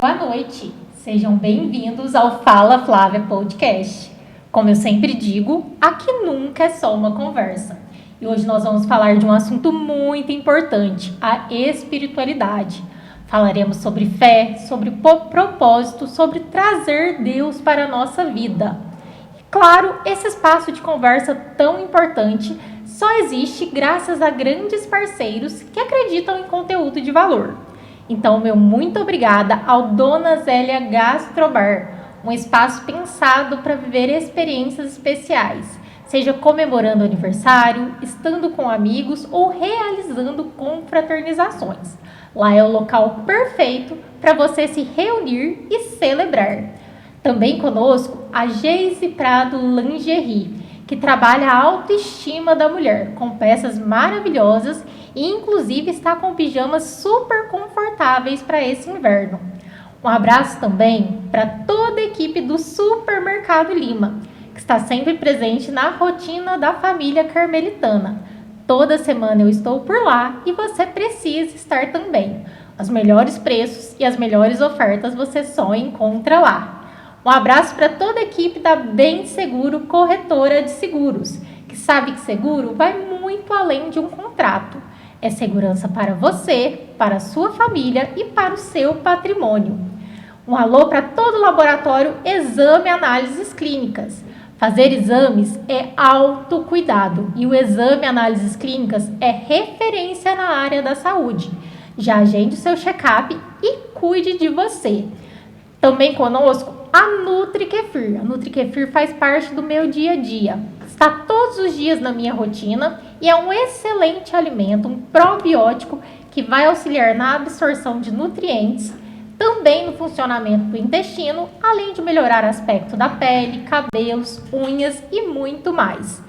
Boa noite, sejam bem-vindos ao Fala Flávia Podcast. Como eu sempre digo, aqui nunca é só uma conversa. E hoje nós vamos falar de um assunto muito importante, a espiritualidade. Falaremos sobre fé, sobre propósito, sobre trazer Deus para a nossa vida. E claro, esse espaço de conversa tão importante só existe graças a grandes parceiros que acreditam em conteúdo de valor. Então, meu muito obrigada ao Dona Zélia Gastrobar, um espaço pensado para viver experiências especiais, seja comemorando aniversário, estando com amigos ou realizando confraternizações. Lá é o local perfeito para você se reunir e celebrar. Também conosco a Geise Prado Lingerie, que trabalha a autoestima da mulher com peças maravilhosas e inclusive está com pijamas super confortáveis para esse inverno. Um abraço também para toda a equipe do Supermercado Lima, que está sempre presente na rotina da família carmelitana. Toda semana eu estou por lá e você precisa estar também. Os melhores preços e as melhores ofertas você só encontra lá. Um abraço para toda a equipe da Bem Seguro Corretora de Seguros, que sabe que seguro vai muito além de um contrato. É segurança para você, para a sua família e para o seu patrimônio. Um alô para todo o laboratório Exame Análises Clínicas. Fazer exames é autocuidado e o Exame Análises Clínicas é referência na área da saúde. Já agende o seu check-up e cuide de você. Também conosco a NutriKefir. A NutriKefir faz parte do meu dia a dia. Está todos os dias na minha rotina e é um excelente alimento, um probiótico que vai auxiliar na absorção de nutrientes, também no funcionamento do intestino, além de melhorar aspecto da pele, cabelos, unhas e muito mais.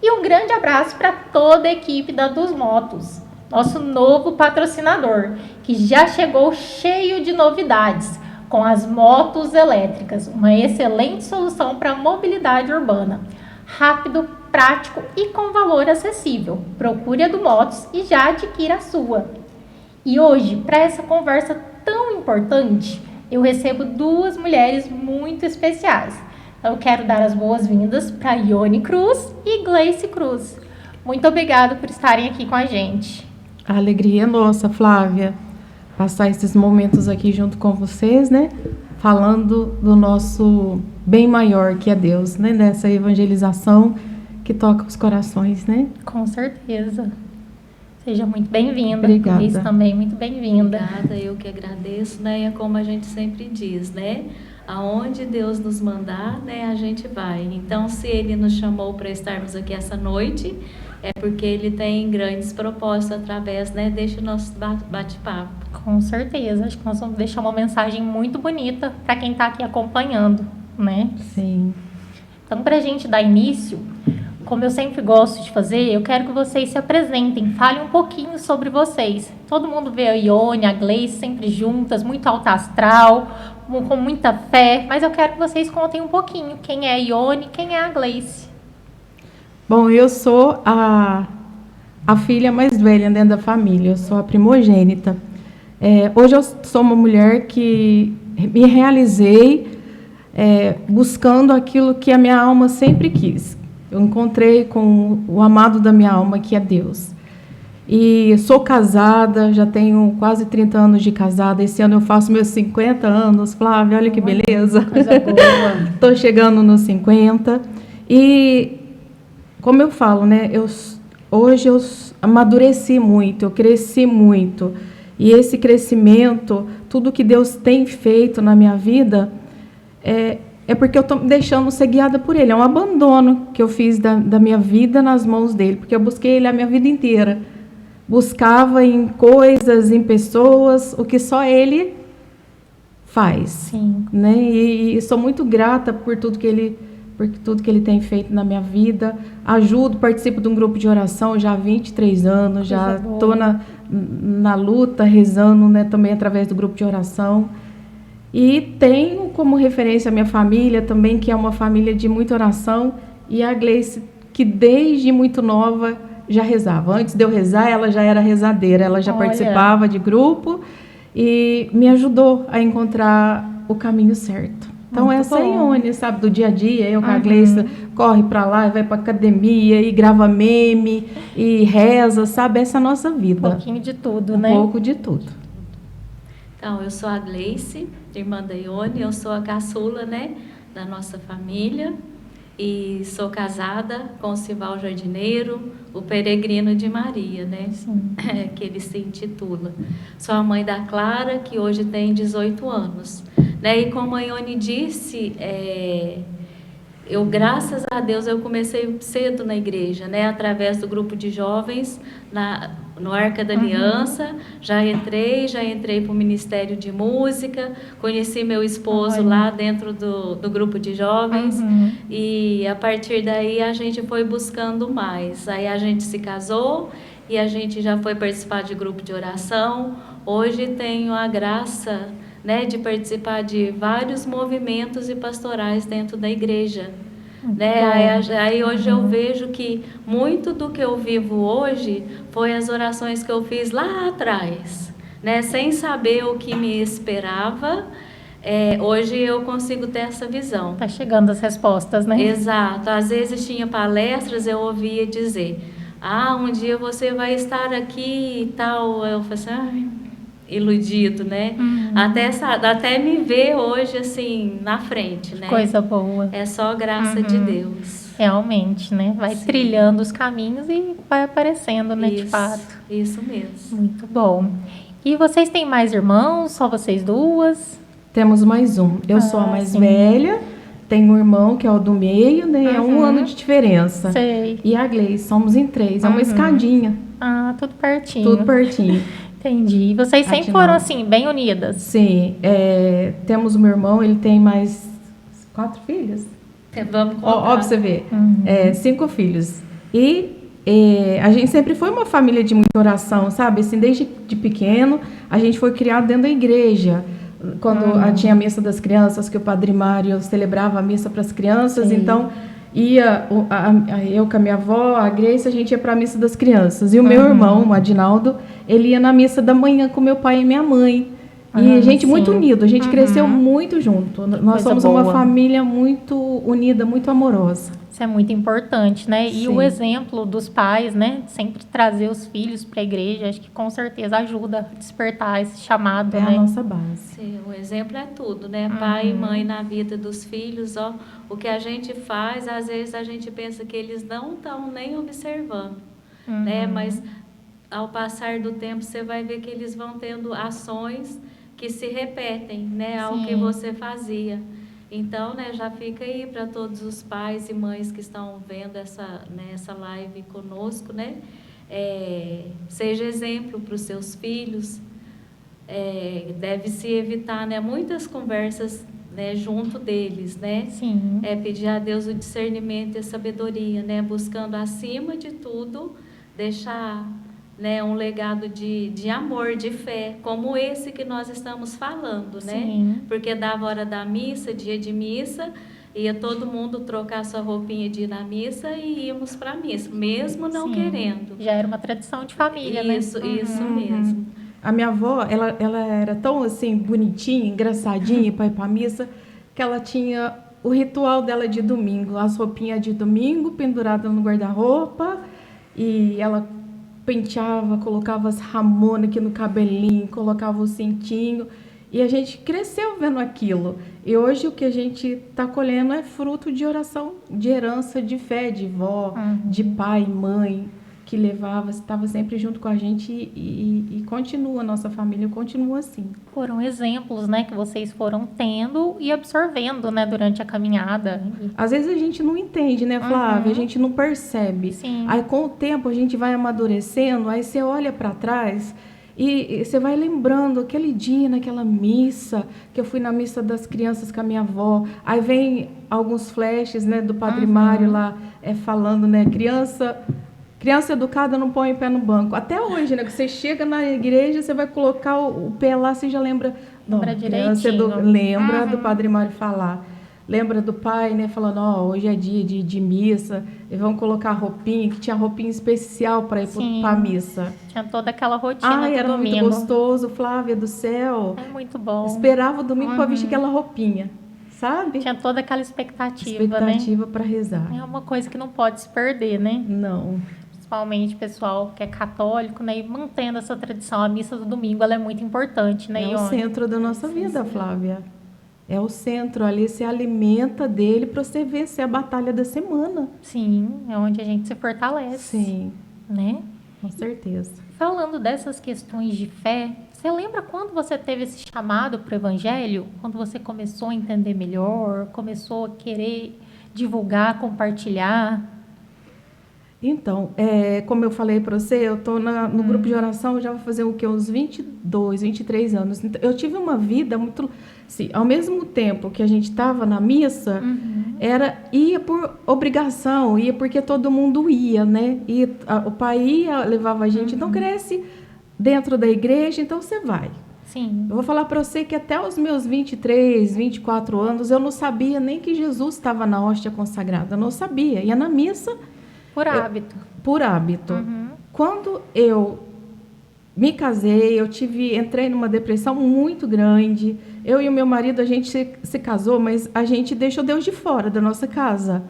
E um grande abraço para toda a equipe da Dos Motos, nosso novo patrocinador, que já chegou cheio de novidades, com as motos elétricas, uma excelente solução para a mobilidade urbana. Rápido, prático e com valor acessível. Procure a do Motos e já adquira a sua. E hoje, para essa conversa tão importante, eu recebo duas mulheres muito especiais. Eu quero dar as boas-vindas para Ione Cruz e Gleice Cruz. Muito obrigada por estarem aqui com a gente. A alegria é nossa, Flávia, passar esses momentos aqui junto com vocês, né? Falando do nosso bem maior, que é Deus, né? Dessa evangelização que toca os corações, né? Com certeza. Seja muito bem-vinda. Obrigada. Gleice também, muito bem-vinda. Obrigada, eu que agradeço, né? E é como a gente sempre diz, né? Aonde Deus nos mandar, né, a gente vai. Então, se Ele nos chamou para estarmos aqui essa noite, é porque Ele tem grandes propósitos através, né, deste nosso bate-papo. Com certeza. Acho que nós vamos deixar uma mensagem muito bonita para quem está aqui acompanhando, né? Sim. Então, para a gente dar início, como eu sempre gosto de fazer, eu quero que vocês se apresentem, falem um pouquinho sobre vocês. Todo mundo vê a Ione, a Gleice sempre juntas, muito alta astral, com muita fé, mas eu quero que vocês contem um pouquinho quem é a Ione, quem é a Gleice. Bom, eu sou a filha mais velha dentro da família, eu sou a primogênita. Hoje eu sou uma mulher que me realizei buscando aquilo que a minha alma sempre quis. Eu encontrei com o amado da minha alma, que é Deus. E sou casada, já tenho quase 30 anos de casada. Esse ano eu faço meus 50 anos. Flávia, olha que beleza. Coisa boa. Estou chegando nos 50. E, como eu falo, né? Hoje eu amadureci muito, eu cresci muito. E esse crescimento, tudo que Deus tem feito na minha vida, é porque eu estou me deixando ser guiada por Ele. É um abandono que eu fiz da minha vida nas mãos dEle, porque eu busquei Ele a minha vida inteira. Buscava em coisas, em pessoas, o que só Ele faz. Sim. Né? E sou muito grata por tudo que Ele tem feito na minha vida. Ajudo, participo de um grupo de oração já há 23 anos, já estou na luta, rezando, né, também através do grupo de oração. E tenho como referência a minha família também, que é uma família de muita oração, e a Gleice, que desde muito nova já rezava. Antes de eu rezar, ela já era rezadeira, ela já participava de grupo e me ajudou a encontrar o caminho certo. Então, muito essa é a bom. Ione, sabe, do dia a dia. Eu com a Gleice corre para lá, vai para academia e grava meme e reza, sabe? Essa é a nossa vida. Um pouquinho de tudo, Um né? pouco de tudo. Então, eu sou a Gleice, irmã da Ione, eu sou a caçula, né, da nossa família. E sou casada com o Sival Jardineiro, o peregrino de Maria, né? Que ele se intitula. Sou a mãe da Clara, que hoje tem 18 anos. Né? E como a Ione disse, eu, graças a Deus, eu comecei cedo na igreja, né? Através do grupo de jovens, no Arca da Aliança. Já entrei para o Ministério de Música, conheci meu esposo lá dentro do grupo de jovens, e a partir daí a gente foi buscando mais. Aí a gente se casou e a gente já foi participar de grupo de oração. Hoje tenho a graça, né, de participar de vários movimentos e pastorais dentro da igreja. Né? Aí hoje eu vejo que muito do que eu vivo hoje foi as orações que eu fiz lá atrás, né? Sem saber o que me esperava. Hoje eu consigo ter essa visão. Tá chegando as respostas, né? Exato. Às vezes tinha palestras, eu ouvia dizer: um dia você vai estar aqui e tal. Eu falei assim, iludido, né? Até me ver hoje assim na frente, né? Coisa boa. É só graça de Deus. Realmente, né? Vai trilhando os caminhos e vai aparecendo, né? Isso, de fato. Isso mesmo. Muito bom. E vocês têm mais irmãos? Só vocês duas? Temos mais um. Eu sou a mais sim. velha, tenho um irmão que é o do meio, né? É 1 ano de diferença. Sei. E a Gleice, somos em 3. É uma escadinha. Tudo pertinho. Tudo pertinho. Entendi. E vocês sempre Atinal. foram assim, bem unidas? Sim. Temos o meu irmão, ele tem mais 4 filhos. Vamos contar. Ó, pra você ver. Uhum. 5 filhos. E a gente sempre foi uma família de muita oração, sabe? Assim, desde de pequeno, a gente foi criado dentro da igreja. Quando tinha a missa das crianças, que o Padre Mário celebrava a missa para as crianças, Sim. então ia eu com a minha avó, a Grace, a gente ia para a missa das crianças. E o meu irmão, o Adinaldo, ele ia na missa da manhã com meu pai e minha mãe. E a gente muito unido, a gente cresceu muito junto. Nós Coisa somos boa. uma família muito unida, muito amorosa. Isso é muito importante, né? E Sim. o exemplo dos pais, né? Sempre trazer os filhos para a igreja, acho que com certeza ajuda a despertar esse chamado, É né? a nossa base. Sim, o exemplo é tudo, né? Pai e mãe na vida dos filhos, ó. O que a gente faz, às vezes a gente pensa que eles não estão nem observando, né? Mas ao passar do tempo, você vai ver que eles vão tendo ações que se repetem, né? Ao que Sim. você fazia. Então, né, já fica aí para todos os pais e mães que estão vendo essa live conosco, né? Seja exemplo para os seus filhos. Deve-se evitar, né, muitas conversas, né, junto deles, né? Sim. Pedir a Deus o discernimento e a sabedoria, né? Buscando, acima de tudo, deixar, né, um legado de amor, de fé, como esse que nós estamos falando, né? Sim. Porque dava hora da missa, dia de missa, ia todo mundo trocar sua roupinha de ir na missa e íamos para a missa, mesmo não Sim. querendo. Já era uma tradição de família, né? Isso mesmo. A minha avó, ela era tão assim, bonitinha, engraçadinha para ir para a missa, que ela tinha o ritual dela de domingo, as roupinhas de domingo penduradas no guarda-roupa, e ela penteava, colocava as ramonas aqui no cabelinho, colocava o cintinho, e a gente cresceu vendo aquilo. E hoje o que a gente está colhendo é fruto de oração, de herança, de fé, de vó, de pai, mãe, que estava sempre junto com a gente e continua, nossa família continua assim. Foram exemplos, né, que vocês foram tendo e absorvendo, né, durante a caminhada. Às vezes a gente não entende, né, Flávia? A gente não percebe. Sim. Aí com o tempo a gente vai amadurecendo, aí você olha para trás e você vai lembrando aquele dia naquela missa, que eu fui na missa das crianças com a minha avó. Aí vem alguns flashes, né, do Padre Mário lá falando, né, Criança educada não põe o pé no banco. Até hoje, né? Que você chega na igreja, você vai colocar o pé lá, você já lembra. Lembra direitinho. Lembra do Padre Mário falar. Lembra do pai, né? Falando, hoje é dia de missa. E vão colocar roupinha, que tinha roupinha especial para ir para a missa. Tinha toda aquela rotina do era domingo. muito gostoso, Flávia do céu. É muito bom. Esperava o domingo para vestir aquela roupinha, sabe? Tinha toda aquela expectativa, né? Expectativa para rezar. É uma coisa que não pode se perder, né? Não. Principalmente pessoal que é católico, né? E mantendo essa tradição. A missa do domingo, ela é muito importante, né, É o Ione? centro da nossa vida, Flávia. É o centro, ali se alimenta dele para você vencer a batalha da semana. Sim, é onde a gente se fortalece. Sim, Né? com certeza. Falando dessas questões de fé, você lembra quando você teve esse chamado para o Evangelho? Quando você começou a entender melhor, começou a querer divulgar, compartilhar? Então, como eu falei para você, eu estou no grupo de oração, já vou fazer o quê? Uns 22, 23 anos. Então, eu tive uma vida muito... Assim, ao mesmo tempo que a gente estava na missa, ia por obrigação, ia porque todo mundo ia, né? O pai ia, levava a gente. Então, cresce dentro da igreja, então você vai. Sim. Eu vou falar para você que até os meus 23, 24 anos, eu não sabia nem que Jesus estava na hóstia consagrada. Eu não sabia. Ia na missa... Por hábito. Por hábito. Quando eu me casei, entrei numa depressão muito grande. Eu e o meu marido, a gente se casou, mas a gente deixou Deus de fora da nossa casa.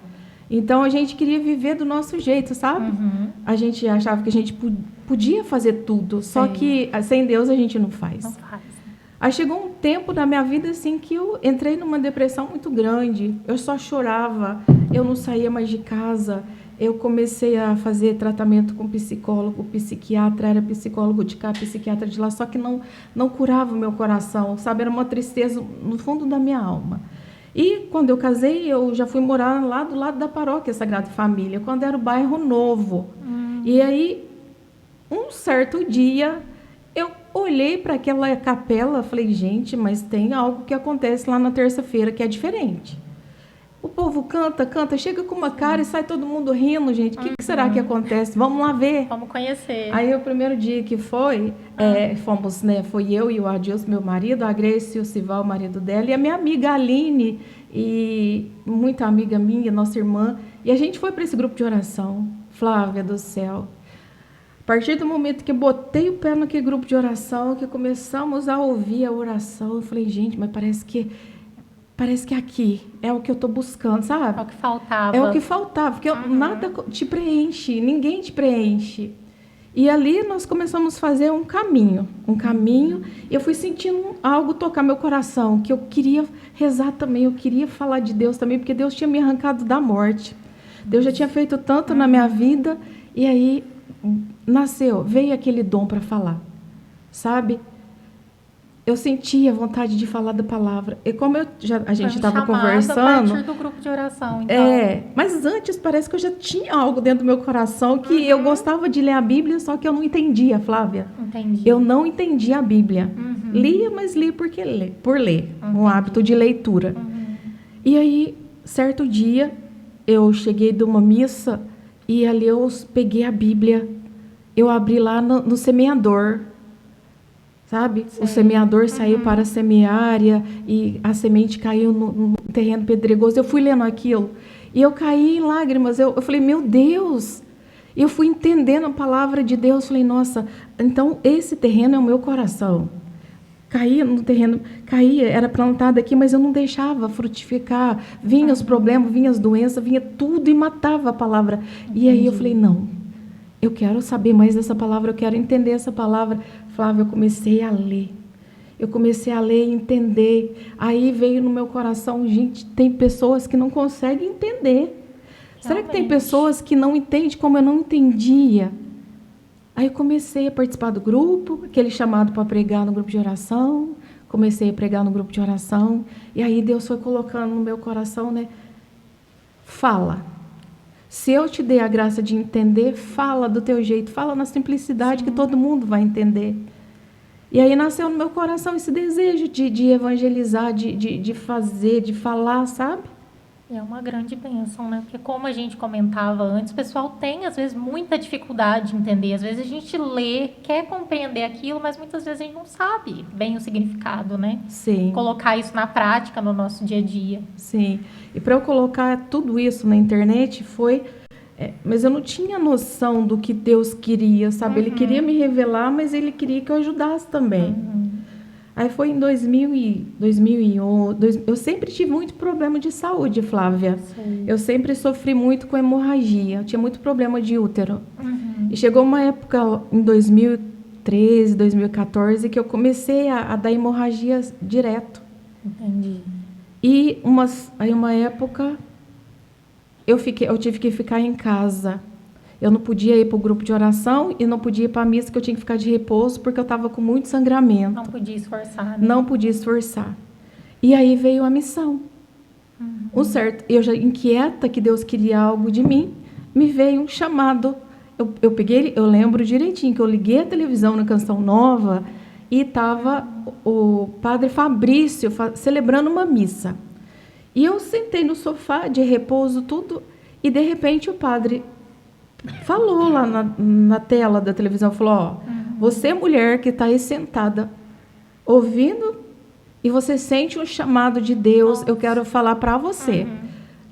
Então, a gente queria viver do nosso jeito, sabe? A gente achava que a gente podia fazer tudo, só que sem Deus a gente não faz. Não faz. Aí chegou um tempo da minha vida assim que eu entrei numa depressão muito grande. Eu só chorava, eu não saía mais de casa. Eu comecei a fazer tratamento com psicólogo, psiquiatra, era psicólogo de cá, psiquiatra de lá, só que não curava o meu coração, sabe? Era uma tristeza no fundo da minha alma. E quando eu casei, eu já fui morar lá do lado da paróquia Sagrada Família, quando era o bairro Novo. E aí, um certo dia, eu olhei para aquela capela, falei, gente, mas tem algo que acontece lá na terça-feira que é diferente. O povo canta, canta, chega com uma cara e sai todo mundo rindo, gente. O que será que acontece? Vamos lá ver. Vamos conhecer. Aí o primeiro dia que fomos, né? Foi eu e o Adilson, meu marido, a Grace e o Sival, o marido dela, e a minha amiga Aline, e muita amiga minha, nossa irmã. E a gente foi para esse grupo de oração. Flávia do céu. A partir do momento que botei o pé naquele grupo de oração, que começamos a ouvir a oração, eu falei, gente, mas parece que aqui é o que eu estou buscando, sabe? É o que faltava. É o que faltava, porque nada te preenche, ninguém te preenche. E ali nós começamos a fazer um caminho, e eu fui sentindo algo tocar meu coração, que eu queria rezar também, eu queria falar de Deus também, porque Deus tinha me arrancado da morte. Deus já tinha feito tanto na minha vida, e aí veio aquele dom para falar, sabe? Eu sentia vontade de falar da palavra. E como a gente estava conversando... a partir do grupo de oração, então. Mas antes parece que eu já tinha algo dentro do meu coração que eu gostava de ler a Bíblia, só que eu não entendia, Flávia. Entendi. Eu não entendia a Bíblia. Lia, mas lia por ler. Um hábito de leitura. E aí, certo dia, eu cheguei de uma missa e ali eu peguei a Bíblia. Eu abri lá no semeador. Sabe? Sim. O semeador saiu para semear e a semente caiu no terreno pedregoso. Eu fui lendo aquilo e eu caí em lágrimas. Eu falei, meu Deus! Eu fui entendendo a palavra de Deus. Falei, nossa, então esse terreno é o meu coração. Caía no terreno, era plantado aqui, mas eu não deixava frutificar. Vinha os problemas, vinha as doenças, vinha tudo e matava a palavra. E aí eu falei, não. Eu quero saber mais dessa palavra, eu quero entender essa palavra. Flávia, eu comecei a ler. Eu comecei a ler e entender. Aí veio no meu coração, gente, tem pessoas que não conseguem entender. Será que tem pessoas que não entendem como eu não entendia? Aí eu comecei a participar do grupo, aquele chamado para pregar no grupo de oração. Comecei a pregar no grupo de oração. E aí Deus foi colocando no meu coração, né? Fala. Se eu te dei a graça de entender, fala do teu jeito, fala na simplicidade que todo mundo vai entender. E aí nasceu no meu coração esse desejo de evangelizar, de fazer, de falar, sabe? É uma grande bênção, né? Porque como a gente comentava antes, o pessoal tem, às vezes, muita dificuldade de entender. Às vezes a gente lê, quer compreender aquilo, mas muitas vezes a gente não sabe bem o significado, né? Sim. Colocar isso na prática, no nosso dia a dia. Sim. E para eu colocar tudo isso na internet foi... mas eu não tinha noção do que Deus queria, sabe? Ele queria me revelar, mas Ele queria que eu ajudasse também. Aí foi em 2011. Eu sempre tive muito problema de saúde, Flávia. Sim. Eu sempre sofri muito com hemorragia. Eu tinha muito problema de útero. E chegou uma época, em 2013, 2014, que eu comecei a dar hemorragia direto. Entendi. E uma época... Eu tive que ficar em casa. Eu não podia ir para o grupo de oração e não podia ir para a missa, que eu tinha que ficar de repouso, porque eu estava com muito sangramento. Não podia esforçar, né? Não podia esforçar. E aí veio a missão. Eu já inquieta que Deus queria algo de mim, me veio um chamado. Eu lembro direitinho que eu liguei a televisão na Canção Nova e estava o padre Fabrício celebrando uma missa. E eu sentei no sofá, de repouso, tudo, e de repente o padre falou lá na tela da televisão, falou, você mulher que está aí sentada, ouvindo, e você sente um chamado de Deus, eu quero falar para você.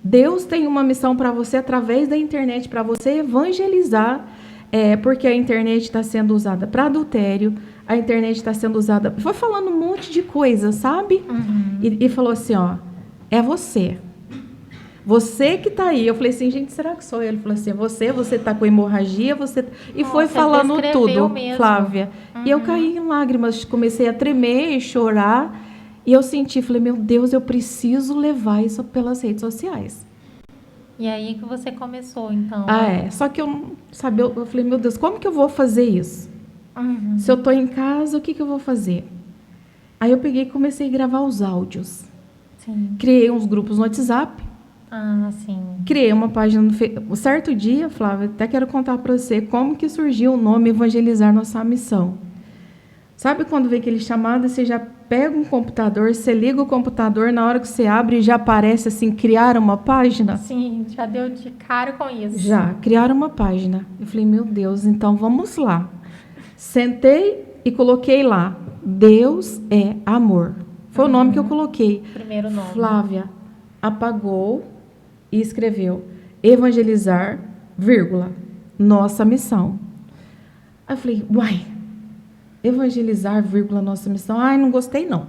Deus tem uma missão para você através da internet, para você evangelizar, porque a internet está sendo usada para adultério, a internet está sendo usada... Foi falando um monte de coisa, sabe? E falou assim, é você. Você que está aí. Eu falei assim, gente, será que sou eu? Ele falou assim, você está com hemorragia, você... E foi falando tudo, mesmo. Flávia. E eu caí em lágrimas, comecei a tremer e chorar. E eu senti, falei, meu Deus, eu preciso levar isso pelas redes sociais. E aí que você começou, então. Só que eu não sabia, eu falei, meu Deus, como que eu vou fazer isso? Se eu estou em casa, o que eu vou fazer? Aí eu peguei e comecei a gravar os áudios. Sim. Criei uns grupos no WhatsApp. Sim. Criei uma página no Facebook. Um certo dia, Flávia, até quero contar para você como que surgiu o nome Evangelizar Nossa Missão. Sabe quando vem aquele chamado, você já pega um computador, você liga o computador, na hora que você abre já aparece assim, criar uma página? Sim, já deu de cara com isso. Já, criaram uma página. Eu falei, meu Deus, então vamos lá. Sentei e coloquei lá, Deus é amor. Foi o nome que eu coloquei. Primeiro nome. Flávia apagou e escreveu, evangelizar, vírgula, nossa missão. Aí eu falei, uai, evangelizar, vírgula, nossa missão. Ai, não gostei, não.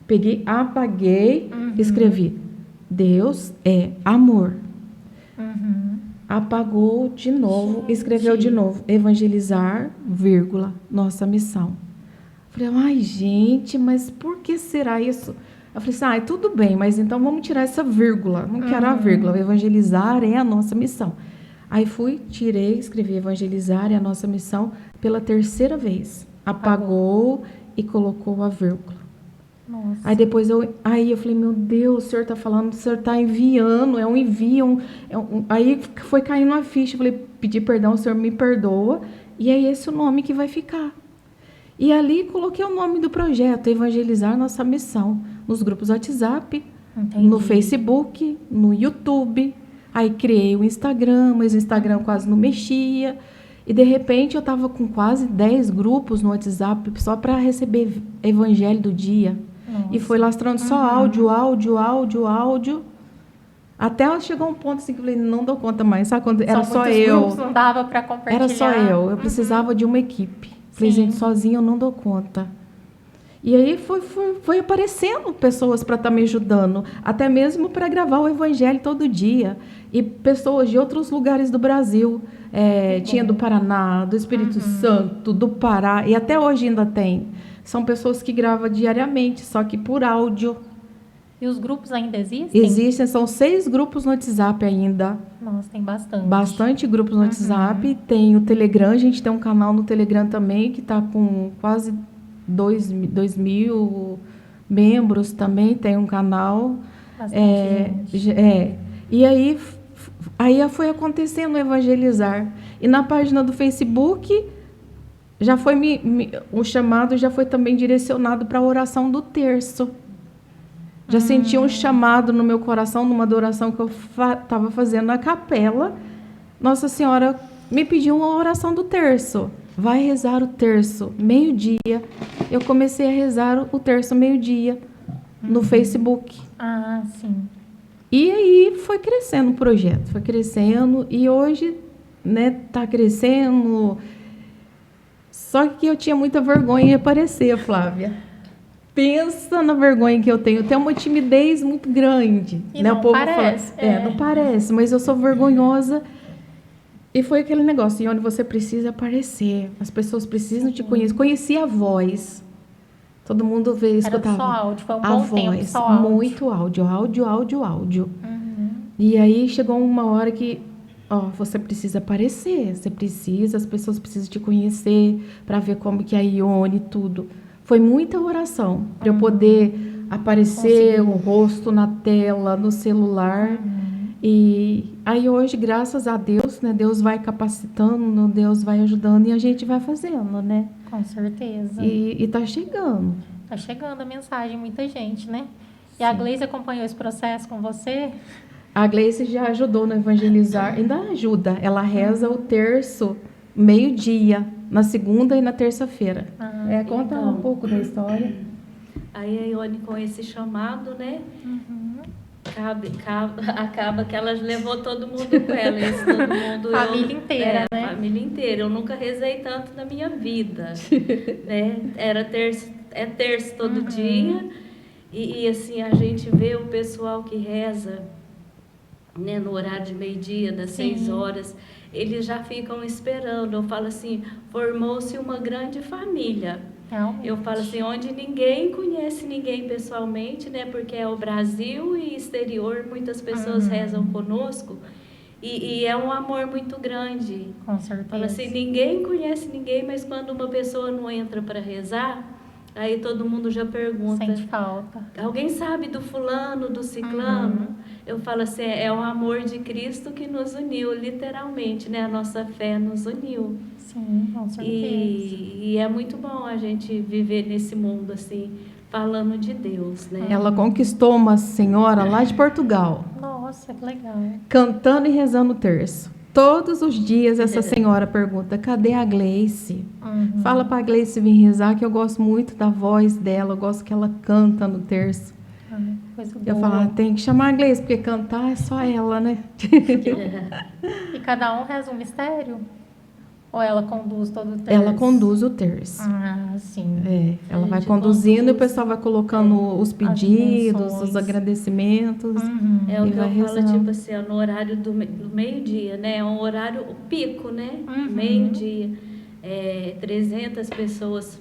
Peguei, apaguei, escrevi. Deus é amor. Apagou de novo, escreveu de novo. Evangelizar, vírgula, nossa missão. Falei, ai, gente, mas por que será isso? Eu falei assim, ai, tudo bem, mas então vamos tirar essa vírgula. Não quero a vírgula. Evangelizar é a nossa missão. Aí fui, tirei, escrevi evangelizar é a nossa missão pela terceira vez. Apagou e colocou a vírgula. Nossa. Aí depois eu falei, meu Deus, o senhor está falando, o senhor está enviando, é um envio. Aí foi caindo a ficha, eu falei, pedi perdão, o senhor me perdoa, e é esse o nome que vai ficar. E ali coloquei o nome do projeto, Evangelizar Nossa Missão, nos grupos WhatsApp, Entendi. no Facebook, no YouTube. Aí criei o Instagram, mas o Instagram quase não mexia. E, de repente, eu estava com quase 10 grupos no WhatsApp só para receber evangelho do dia. Nossa. E foi lastrando só áudio. Até chegou um ponto assim que eu falei, não dou conta mais. Sabe quando era só eu? Grupos, não dava para compartilhar. Era só eu. Eu precisava de uma equipe. Falei, gente, sozinha eu não dou conta. E aí foi aparecendo pessoas para estar me ajudando, até mesmo para gravar o evangelho todo dia. E pessoas de outros lugares do Brasil. Tinha do Paraná, do Espírito Santo, do Pará, e até hoje ainda tem. São pessoas que gravam diariamente, só que por áudio. E os grupos ainda existem? Existem, são 6 grupos no WhatsApp ainda. Nossa, tem bastante. Bastante grupos no WhatsApp. Tem o Telegram, a gente tem um canal no Telegram também, que está com quase 2.000 membros também, tem um canal. Bastante gente. E aí foi acontecendo o evangelizar. E na página do Facebook, já foi o chamado já foi também direcionado para a oração do terço. Já senti um chamado no meu coração, numa adoração que eu estava fazendo na capela. Nossa Senhora me pediu uma oração do terço. Vai rezar o terço, meio-dia. Eu comecei a rezar o terço meio-dia no Facebook. Ah, sim. E aí foi crescendo o projeto, foi crescendo. E hoje, tá crescendo. Só que eu tinha muita vergonha de aparecer, Flávia. Pensa na vergonha que eu tenho. Eu tenho uma timidez muito grande. E não o povo parece. Fala, não parece, mas eu sou vergonhosa. E foi aquele negócio, onde você precisa aparecer. As pessoas precisam te conhecer. Conhecer a voz. Todo mundo escutava. Era só áudio, foi um bom tempo só áudio. Muito áudio. E aí chegou uma hora que, você precisa aparecer. As pessoas precisam te conhecer para ver como que é a Ione e tudo. Foi muita oração para eu poder aparecer o rosto na tela, no celular. E aí hoje, graças a Deus, Deus vai capacitando, Deus vai ajudando e a gente vai fazendo, né? Com certeza. E tá chegando. Tá chegando a mensagem, muita gente, né? E a Gleice acompanhou esse processo com você? A Gleice já ajudou no evangelizar, ainda ajuda. Ela reza o terço meio-dia, na segunda e na terça-feira. Conta um pouco da história. Aí a Ione, com esse chamado, né? Acaba que ela levou todo mundo com ela. Isso, todo mundo, família inteira, né? Família inteira. Eu nunca rezei tanto na minha vida. Né? Era terço todo dia. E assim, a gente vê o pessoal que reza, né, no horário de meio-dia, das 6 horas, eles já ficam esperando. Eu falo assim, formou-se uma grande família. Realmente. Eu falo assim, onde ninguém conhece ninguém pessoalmente, né? Porque é o Brasil e exterior, muitas pessoas rezam conosco. E é um amor muito grande. Com certeza. Falo assim, ninguém conhece ninguém, mas quando uma pessoa não entra para rezar, aí todo mundo já pergunta. Sente falta. Alguém sabe do fulano, do ciclano? Eu falo assim, é o amor de Cristo que nos uniu, literalmente, né? A nossa fé nos uniu. Sim, com certeza. E é muito bom a gente viver nesse mundo assim, falando de Deus, né? Ela conquistou uma senhora lá de Portugal, Nossa, que legal. cantando e rezando o terço. Todos os dias essa senhora pergunta: cadê a Gleice? Fala para a Gleice vir rezar, que eu gosto muito da voz dela, eu gosto que ela canta no terço. Coisa Eu boa. falo: tem que chamar a Gleice, porque cantar é só ela, né? E cada um reza um mistério? Ou ela conduz todo o terço? Ela conduz o terço. Ah, sim. Ela A vai gente conduzindo e o conduz, pessoal vai colocando os pedidos, intenções. os agradecimentos. É o E que vai eu falo, rezando. tipo assim, ó, no horário do meio-dia, né? É um horário pico, né? Uhum. Meio-dia. 300 pessoas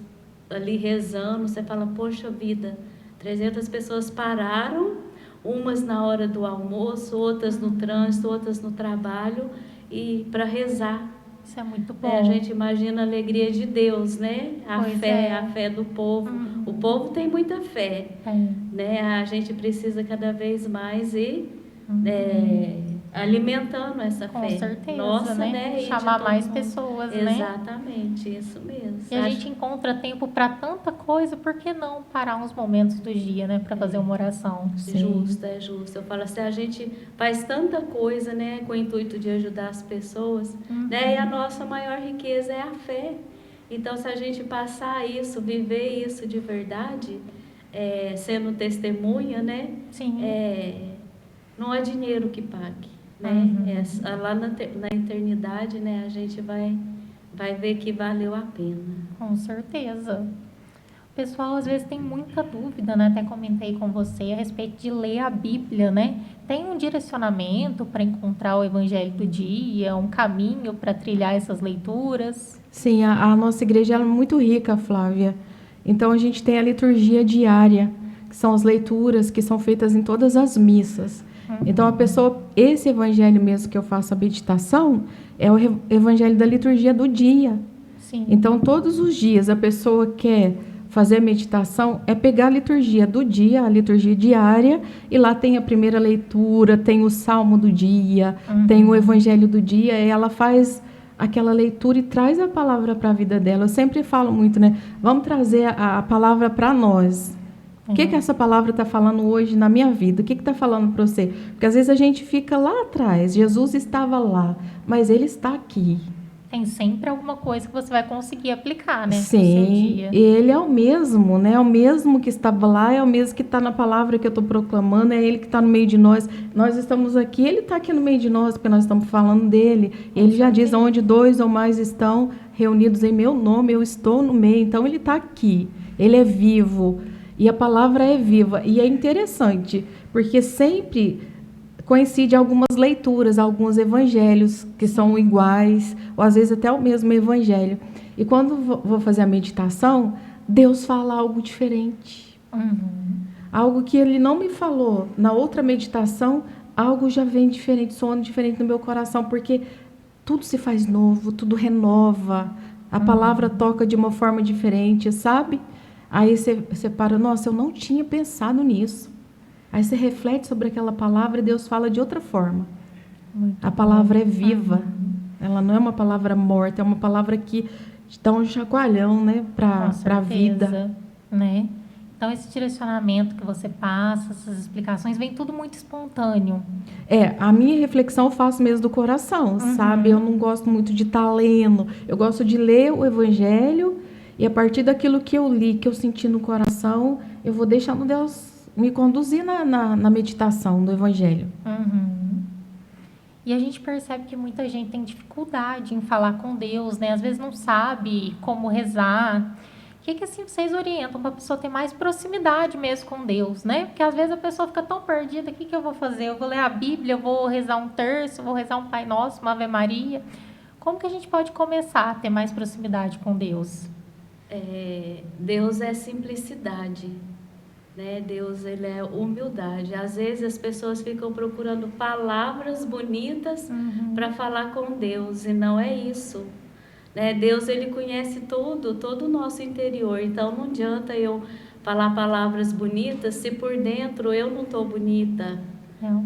ali rezando. Você fala, poxa vida, 300 pessoas pararam, umas na hora do almoço, outras no trânsito, outras no trabalho, e para rezar. Isso é muito bom. A gente imagina a alegria de Deus, né? A fé do povo. O povo tem muita fé, né? A gente precisa cada vez mais ir alimentando essa Com fé. certeza, Nossa, né? E de Chamar todo mais mundo. pessoas, né? Exatamente, isso mesmo. E a gente encontra tempo para tanta coisa, por que não parar uns momentos do dia, né? Para fazer uma oração? Justo, é justo. Eu falo assim, a gente faz tanta coisa, né, com o intuito de ajudar as pessoas, né, e a nossa maior riqueza é a fé. Então, se a gente passar isso, viver isso de verdade, sendo testemunha, né, Sim. não há dinheiro que pague, né, lá na eternidade, né, a gente vai ver que valeu a pena. Com certeza. O pessoal às vezes tem muita dúvida, né? Até comentei com você a respeito de ler a Bíblia, né? Tem um direcionamento para encontrar o Evangelho do dia, um caminho para trilhar essas leituras? Sim, a nossa igreja é muito rica, Flávia. Então a gente tem a liturgia diária, que são as leituras que são feitas em todas as missas. Então a pessoa, esse evangelho mesmo que eu faço a meditação, é o evangelho da liturgia do dia. Sim. Então todos os dias a pessoa quer fazer a meditação, é pegar a liturgia do dia, a liturgia diária, e lá tem a primeira leitura, tem o salmo do dia, tem o evangelho do dia, e ela faz aquela leitura e traz a palavra para a vida dela. Eu sempre falo muito, né? Vamos trazer a palavra para nós. O que essa palavra está falando hoje na minha vida? O que está falando para você? Porque às vezes a gente fica lá atrás, Jesus estava lá, mas Ele está aqui. Tem sempre alguma coisa que você vai conseguir aplicar, né? Sim, no seu dia. Ele é o mesmo, né? É o mesmo que estava lá, é o mesmo que está na palavra que eu estou proclamando, é Ele que está no meio de nós. Nós estamos aqui, Ele está aqui no meio de nós, porque nós estamos falando dele. Ele já diz, onde 2 ou mais estão reunidos em meu nome, eu estou no meio. Então, Ele está aqui, Ele é vivo, e a palavra é viva. E é interessante, porque sempre coincide algumas leituras, alguns evangelhos que são iguais, ou às vezes até o mesmo evangelho. E quando vou fazer a meditação, Deus fala algo diferente. Algo que Ele não me falou na outra meditação, algo já vem diferente, soando diferente no meu coração, porque tudo se faz novo, tudo renova, a palavra toca de uma forma diferente, sabe? Aí você para, nossa, eu não tinha pensado nisso. Aí você reflete sobre aquela palavra e Deus fala de outra forma. A palavra é viva. Ela não é uma palavra morta, é uma palavra que dá um chacoalhão, né, para a vida. Né? Então, esse direcionamento que você passa, essas explicações, vem tudo muito espontâneo. A minha reflexão eu faço mesmo do coração, sabe? Eu não gosto muito de estar lendo. Eu gosto de ler o Evangelho e a partir daquilo que eu li, que eu senti no coração, eu vou deixando Deus me conduzir na meditação do Evangelho. E a gente percebe que muita gente tem dificuldade em falar com Deus, né? Às vezes não sabe como rezar. O que assim vocês orientam para a pessoa ter mais proximidade mesmo com Deus, né? Porque às vezes a pessoa fica tão perdida, o que eu vou fazer? Eu vou ler a Bíblia, eu vou rezar um terço, eu vou rezar um Pai Nosso, uma Ave Maria. Como que a gente pode começar a ter mais proximidade com Deus? Deus é simplicidade, né? Deus, Ele é humildade. Às vezes as pessoas ficam procurando palavras bonitas para falar com Deus, e não é isso, né? Deus, Ele conhece todo o nosso interior. Então não adianta eu falar palavras bonitas se por dentro eu não estou bonita,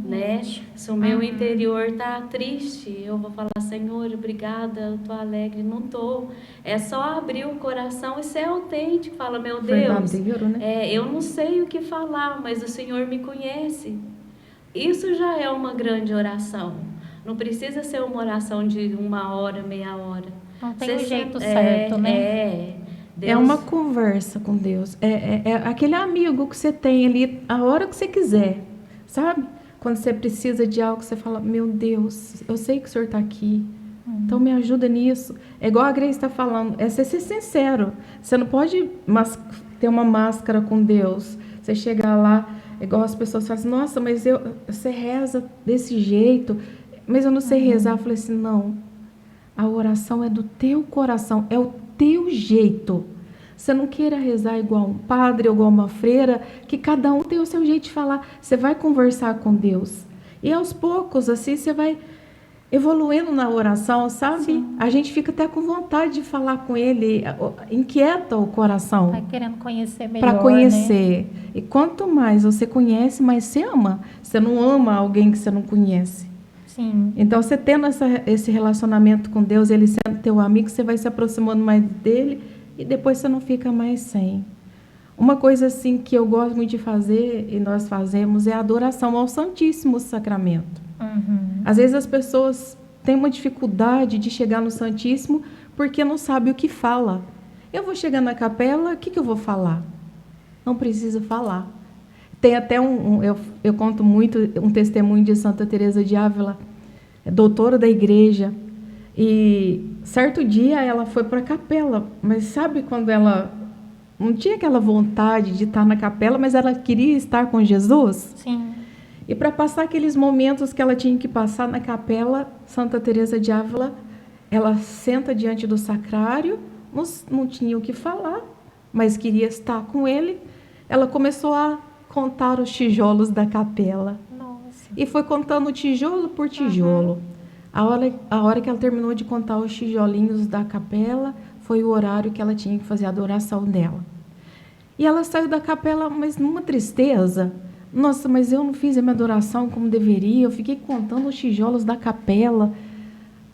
né? Se o meu interior tá triste, eu vou falar, Senhor, obrigada, eu tô alegre. Não tô. É só abrir o coração e ser autêntico. Fala, meu Deus, verdadeiro, né? eu não sei o que falar, mas o Senhor me conhece. Isso já é uma grande oração. Não precisa ser uma oração de 1 hora, meia hora. Não tem um jeito certo, né? Deus... É uma conversa com Deus. É aquele amigo que você tem ali a hora que você quiser, sabe? Quando você precisa de algo, você fala, meu Deus, eu sei que o Senhor está aqui. Então me ajuda nisso. É igual a Grace está falando, é você ser sincero. Você não pode ter uma máscara com Deus. Você chegar lá, igual as pessoas falam assim, nossa, mas você reza desse jeito, mas eu não sei rezar. Eu falei assim, não. A oração é do teu coração, é o teu jeito. Você não queira rezar igual um padre ou igual uma freira, que cada um tem o seu jeito de falar. Você vai conversar com Deus. E aos poucos, assim, você vai evoluindo na oração, sabe? Sim. A gente fica até com vontade de falar com Ele, inquieta o coração. Vai querendo conhecer melhor, para conhecer. Né? E quanto mais você conhece, mais você ama. Você não ama alguém que você não conhece. Sim. Então, você tendo esse relacionamento com Deus, Ele sendo teu amigo, você vai se aproximando mais dele e depois você não fica mais sem. Uma coisa assim que eu gosto muito de fazer, e nós fazemos, é a adoração ao Santíssimo Sacramento. Às vezes as pessoas têm uma dificuldade de chegar no Santíssimo porque não sabe o que fala. Eu vou chegar na capela, o que eu vou falar? Não precisa falar. Tem até eu conto muito um testemunho de Santa Teresa de Ávila, doutora da igreja, e certo dia ela foi para a capela, mas sabe quando ela não tinha aquela vontade de estar na capela, mas ela queria estar com Jesus? Sim. E para passar aqueles momentos que ela tinha que passar na capela, Santa Teresa de Ávila, ela senta diante do sacrário, não tinha o que falar, mas queria estar com ele. Ela começou a contar os tijolos da capela. Nossa. E foi contando tijolo por tijolo. A hora que ela terminou de contar os tijolinhos da capela, foi o horário que ela tinha que fazer a adoração dela. E ela saiu da capela, mas numa tristeza. Nossa, mas eu não fiz a minha adoração como deveria, eu fiquei contando os tijolos da capela.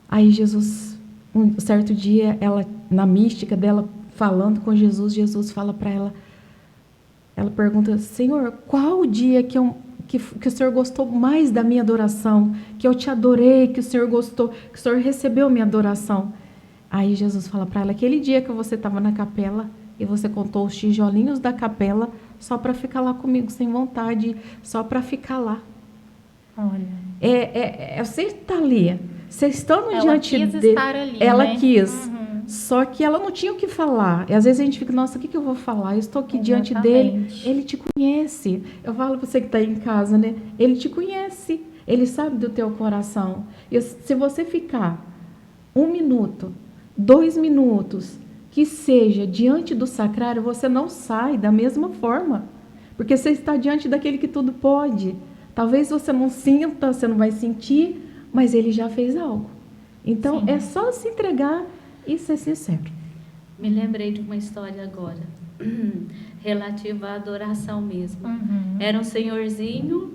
Aí Jesus, um certo dia, ela, na mística dela, falando com Jesus, Jesus fala para ela, ela pergunta, Senhor, qual o dia que o Senhor gostou mais da minha adoração? Que eu te adorei, que o Senhor gostou, que o Senhor recebeu minha adoração? Aí Jesus fala para ela, aquele dia que você estava na capela e você contou os tijolinhos da capela só para ficar lá comigo sem vontade, só para ficar lá. Olha. Você está ali, você estando ela diante quis estar ali, ela né? quis. Só que ela não tinha o que falar. E às vezes a gente fica, nossa, o que eu vou falar? Eu estou aqui diante dele. Ele te conhece. Eu falo para você que está aí em casa, né? Ele te conhece. Ele sabe do teu coração. E se você ficar 1 minuto, 2 minutos, que seja diante do sacrário, você não sai da mesma forma. Porque você está diante daquele que tudo pode. Talvez você não sinta, você não vai sentir, mas ele já fez algo. Então, Sim. É só se entregar e ser sincero. Me lembrei de uma história agora, relativa à adoração mesmo. Era um senhorzinho,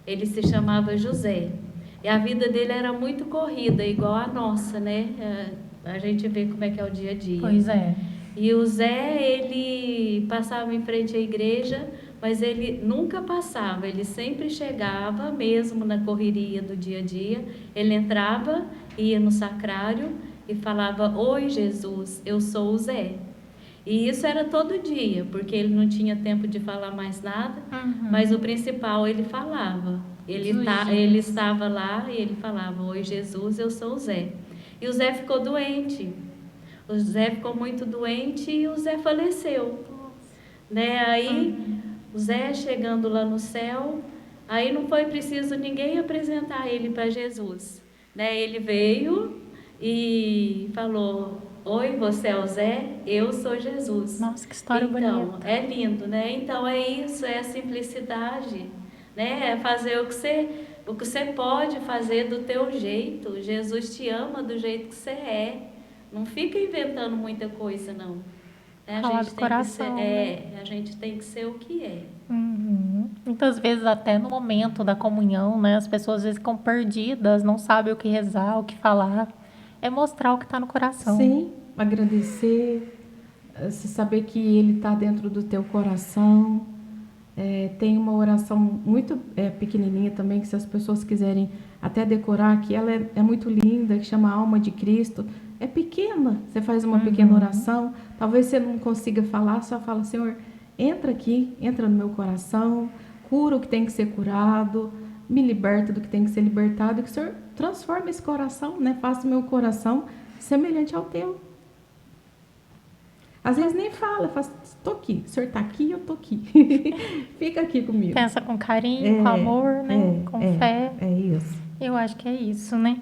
ele se chamava José. E a vida dele era muito corrida, igual a nossa, né? A gente vê como é que é o dia a dia. Pois é. E o Zé, ele passava em frente à igreja, mas ele nunca passava, ele sempre chegava, mesmo na correria do dia a dia, ele entrava, ia no sacrário e falava, oi Jesus, eu sou o Zé. E isso era todo dia, porque ele não tinha tempo de falar mais nada, mas o principal ele falava. Ele estava lá e ele falava, oi Jesus, eu sou o Zé. E o Zé ficou doente. O Zé ficou muito doente e o Zé faleceu. Né? Aí, o Zé chegando lá no céu, aí não foi preciso ninguém apresentar ele para Jesus. Né? Ele veio e falou, oi, você é o Zé? Eu sou Jesus. Nossa, que história bonita. Então, é lindo, né? Então, é isso, é a simplicidade. Né? É fazer o que você pode fazer do teu jeito. Jesus te ama do jeito que você é. Não fica inventando muita coisa, não. Falar do coração, né? A gente tem que ser o que é. Muitas vezes até no momento da comunhão, né? As pessoas às vezes ficam perdidas, não sabem o que rezar, o que falar. É mostrar o que está no coração. Sim, agradecer, se saber que Ele está dentro do teu coração. Tem uma oração muito pequenininha também, que se as pessoas quiserem até decorar, que ela é muito linda, que chama Alma de Cristo. É pequena, você faz uma pequena oração, talvez você não consiga falar, só fala: Senhor, entra aqui, entra no meu coração, cura o que tem que ser curado, me liberta do que tem que ser libertado, que o Senhor transforme esse coração, né? Faça o meu coração semelhante ao teu. Às vezes nem fala, fala: estou aqui, o senhor está aqui, eu estou aqui. Fica aqui comigo. Pensa com carinho, com amor, né? Com fé. É isso. Eu acho que é isso, né?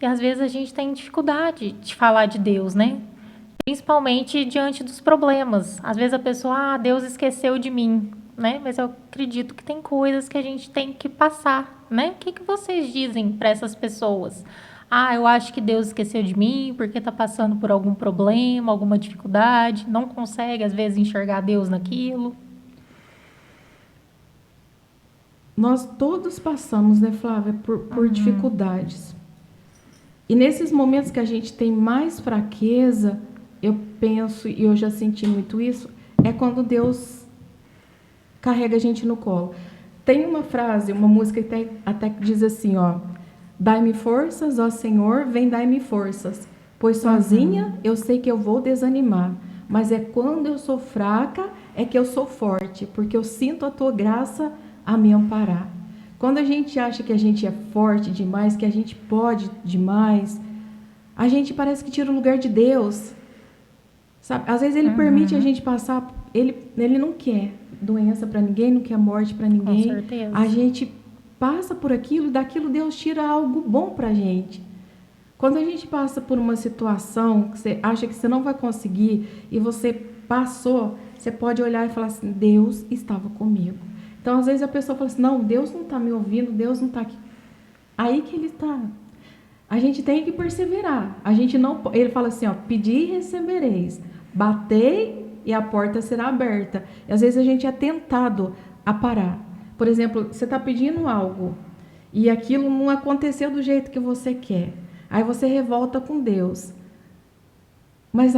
E às vezes a gente tem dificuldade de falar de Deus, né? Principalmente diante dos problemas. Às vezes a pessoa, Deus esqueceu de mim, né? Mas eu acredito que tem coisas que a gente tem que passar, né? O que vocês dizem para essas pessoas? Eu acho que Deus esqueceu de mim porque está passando por algum problema, alguma dificuldade, não consegue às vezes enxergar Deus naquilo. Nós todos passamos, né, Flávia, por dificuldades. E nesses momentos que a gente tem mais fraqueza, eu penso, e eu já senti muito isso, é quando Deus carrega a gente no colo. Tem uma frase, uma música que até diz assim, ó: dai-me forças, ó Senhor, vem dai-me forças, pois sozinha eu sei que eu vou desanimar, mas é quando eu sou fraca é que eu sou forte, porque eu sinto a tua graça a me amparar. Quando a gente acha que a gente é forte demais, que a gente pode demais, a gente parece que tira o lugar de Deus, sabe? Às vezes Ele permite a gente passar, Ele não quer doença para ninguém, não quer morte para ninguém. Com certeza. A gente passa por aquilo, daquilo Deus tira algo bom para a gente. Quando a gente passa por uma situação que você acha que você não vai conseguir e você passou, você pode olhar e falar assim: Deus estava comigo. Então, às vezes a pessoa fala assim: não, Deus não está me ouvindo, Deus não está aqui. Aí que Ele está. A gente tem que perseverar. A gente não, Ele fala assim, ó: pedi e recebereis, batei e a porta será aberta. E às vezes a gente é tentado a parar. Por exemplo, você está pedindo algo e aquilo não aconteceu do jeito que você quer. Aí você revolta com Deus. Mas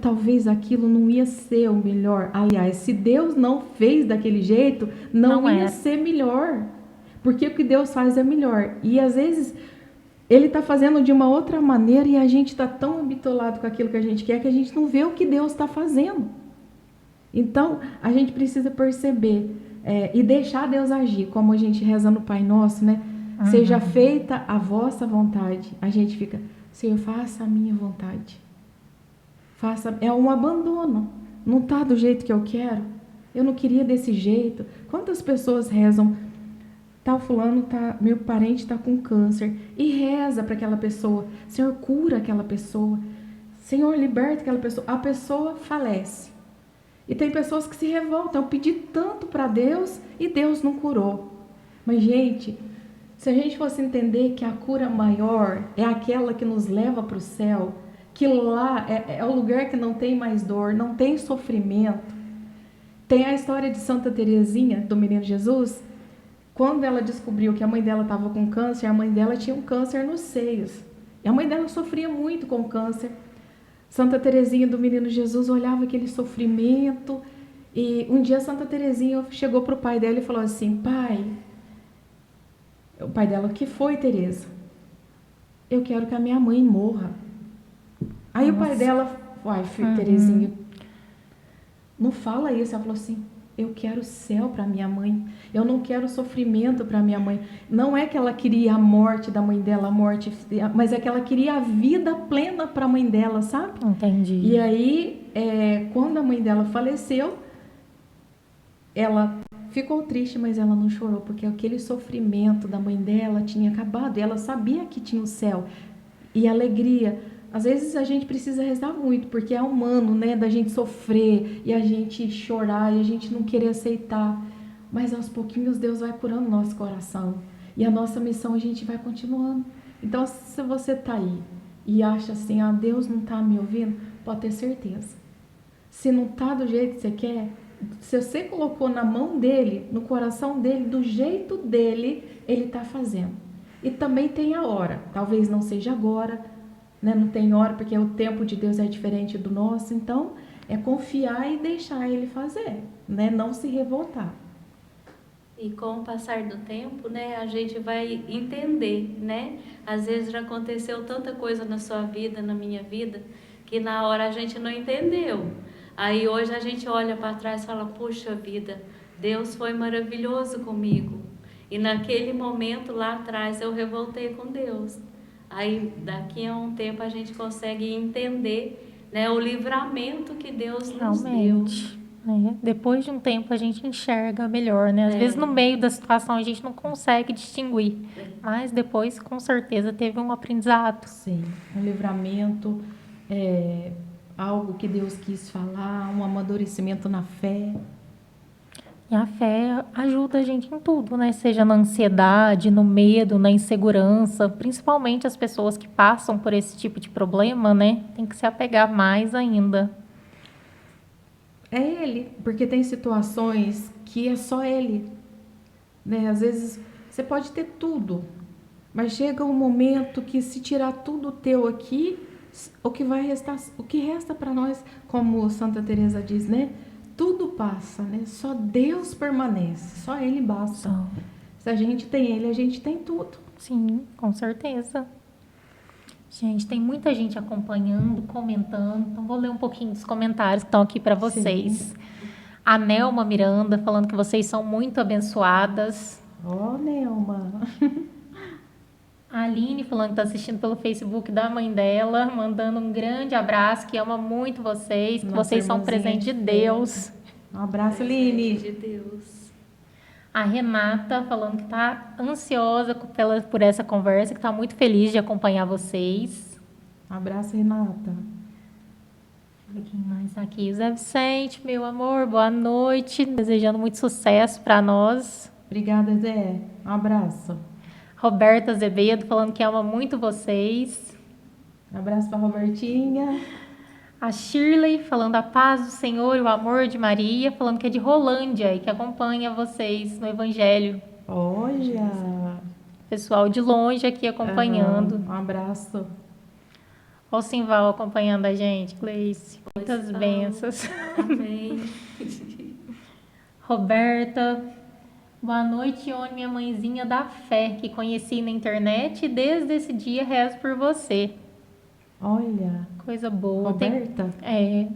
talvez aquilo não ia ser o melhor. Aliás, se Deus não fez daquele jeito, não ia ser melhor. Porque o que Deus faz é melhor. E às vezes Ele está fazendo de uma outra maneira e a gente está tão habitolado com aquilo que a gente quer que a gente não vê o que Deus está fazendo. Então, a gente precisa perceber e deixar Deus agir, como a gente reza no Pai Nosso, né? Seja feita a vossa vontade. A gente fica: Senhor, faça a minha vontade. É um abandono. Não está do jeito que eu quero. Eu não queria desse jeito. Quantas pessoas rezam: tal fulano meu parente está com câncer, e reza para aquela pessoa: Senhor, cura aquela pessoa. Senhor, liberta aquela pessoa. A pessoa falece. E tem pessoas que se revoltam: eu pedi tanto para Deus e Deus não curou. Mas, gente, se a gente fosse entender que a cura maior é aquela que nos leva para o céu, que lá é o lugar que não tem mais dor, não tem sofrimento. Tem a história de Santa Teresinha, do Menino Jesus. Quando ela descobriu que a mãe dela estava com câncer, a mãe dela tinha um câncer nos seios. E a mãe dela sofria muito com câncer. Santa Teresinha do Menino Jesus olhava aquele sofrimento. E um dia Santa Teresinha chegou para o pai dela e falou assim: pai... O pai dela: o que foi, Teresa? Eu quero que a minha mãe morra. Aí o pai dela: ai, filho, Teresinha, não fala isso. Ela falou assim: eu quero o céu para minha mãe. Eu não quero sofrimento para minha mãe. Não é que ela queria a morte da mãe dela, mas é que ela queria a vida plena para a mãe dela, sabe? Entendi. E aí, quando a mãe dela faleceu, ela ficou triste, mas ela não chorou, porque aquele sofrimento da mãe dela tinha acabado. E ela sabia que tinha o céu e a alegria. Às vezes a gente precisa rezar muito, porque é humano, né? Da gente sofrer e a gente chorar e a gente não querer aceitar. Mas aos pouquinhos Deus vai curando o nosso coração. E a nossa missão a gente vai continuando. Então, se você está aí e acha assim: Deus não está me ouvindo, pode ter certeza. Se não está do jeito que você quer, se você colocou na mão dele, no coração dele, do jeito dele, ele está fazendo. E também tem a hora. Talvez não seja agora, né? Não tem hora, porque o tempo de Deus é diferente do nosso. Então, é confiar e deixar ele fazer, né? Não se revoltar. E com o passar do tempo, né, a gente vai entender, né? Às vezes já aconteceu tanta coisa na sua vida, na minha vida, que na hora a gente não entendeu. Aí hoje a gente olha para trás e fala, puxa vida, Deus foi maravilhoso comigo. E naquele momento lá atrás eu revoltei com Deus. Aí daqui a um tempo a gente consegue entender, né, o livramento que Deus nos deu. Realmente. Depois de um tempo a gente enxerga melhor, né? Às vezes no meio da situação a gente não consegue distinguir, mas depois com certeza teve um aprendizado. Sim, um livramento, algo que Deus quis falar, um amadurecimento na fé. E a fé ajuda a gente em tudo, né? Seja na ansiedade, no medo, na insegurança, principalmente as pessoas que passam por esse tipo de problema, né? Tem que se apegar mais ainda. É ele, porque tem situações que é só ele, né? Às vezes você pode ter tudo, mas chega um momento que se tirar tudo teu aqui, o que vai restar, o que resta para nós, como Santa Teresa diz, né? Tudo passa, né? Só Deus permanece, só Ele basta. Só. Se a gente tem Ele, a gente tem tudo. Sim, com certeza. Gente, tem muita gente acompanhando, comentando. Então, vou ler um pouquinho dos comentários que estão aqui para vocês. Sim. A Nelma Miranda falando que vocês são muito abençoadas. Ó, Nelma. A Aline falando que está assistindo pelo Facebook da mãe dela, mandando um grande abraço, que ama muito vocês, que Nossa, vocês são irmãzinha presente de de Deus. Um abraço, Aline. De Deus. A Renata falando que está ansiosa por essa conversa, que está muito feliz de acompanhar vocês. Um abraço, Renata. Deixa eu ver quem mais tá aqui. O Zé Vicente, meu amor, boa noite. Desejando muito sucesso para nós. Obrigada, Zé. Um abraço. Roberta Azevedo falando que ama muito vocês. Um abraço para Robertinha. A Shirley falando a paz do Senhor e o amor de Maria, falando que é de Rolândia e que acompanha vocês no Evangelho. Olha. Pessoal de longe aqui acompanhando. Um abraço. Olha o Simval acompanhando a gente, Gleice. Muitas bênçãos. Amém. Roberta, boa noite, Ione, minha mãezinha da fé, que conheci na internet e desde esse dia rezo por você. Olha. Coisa boa. Roberta? Deixa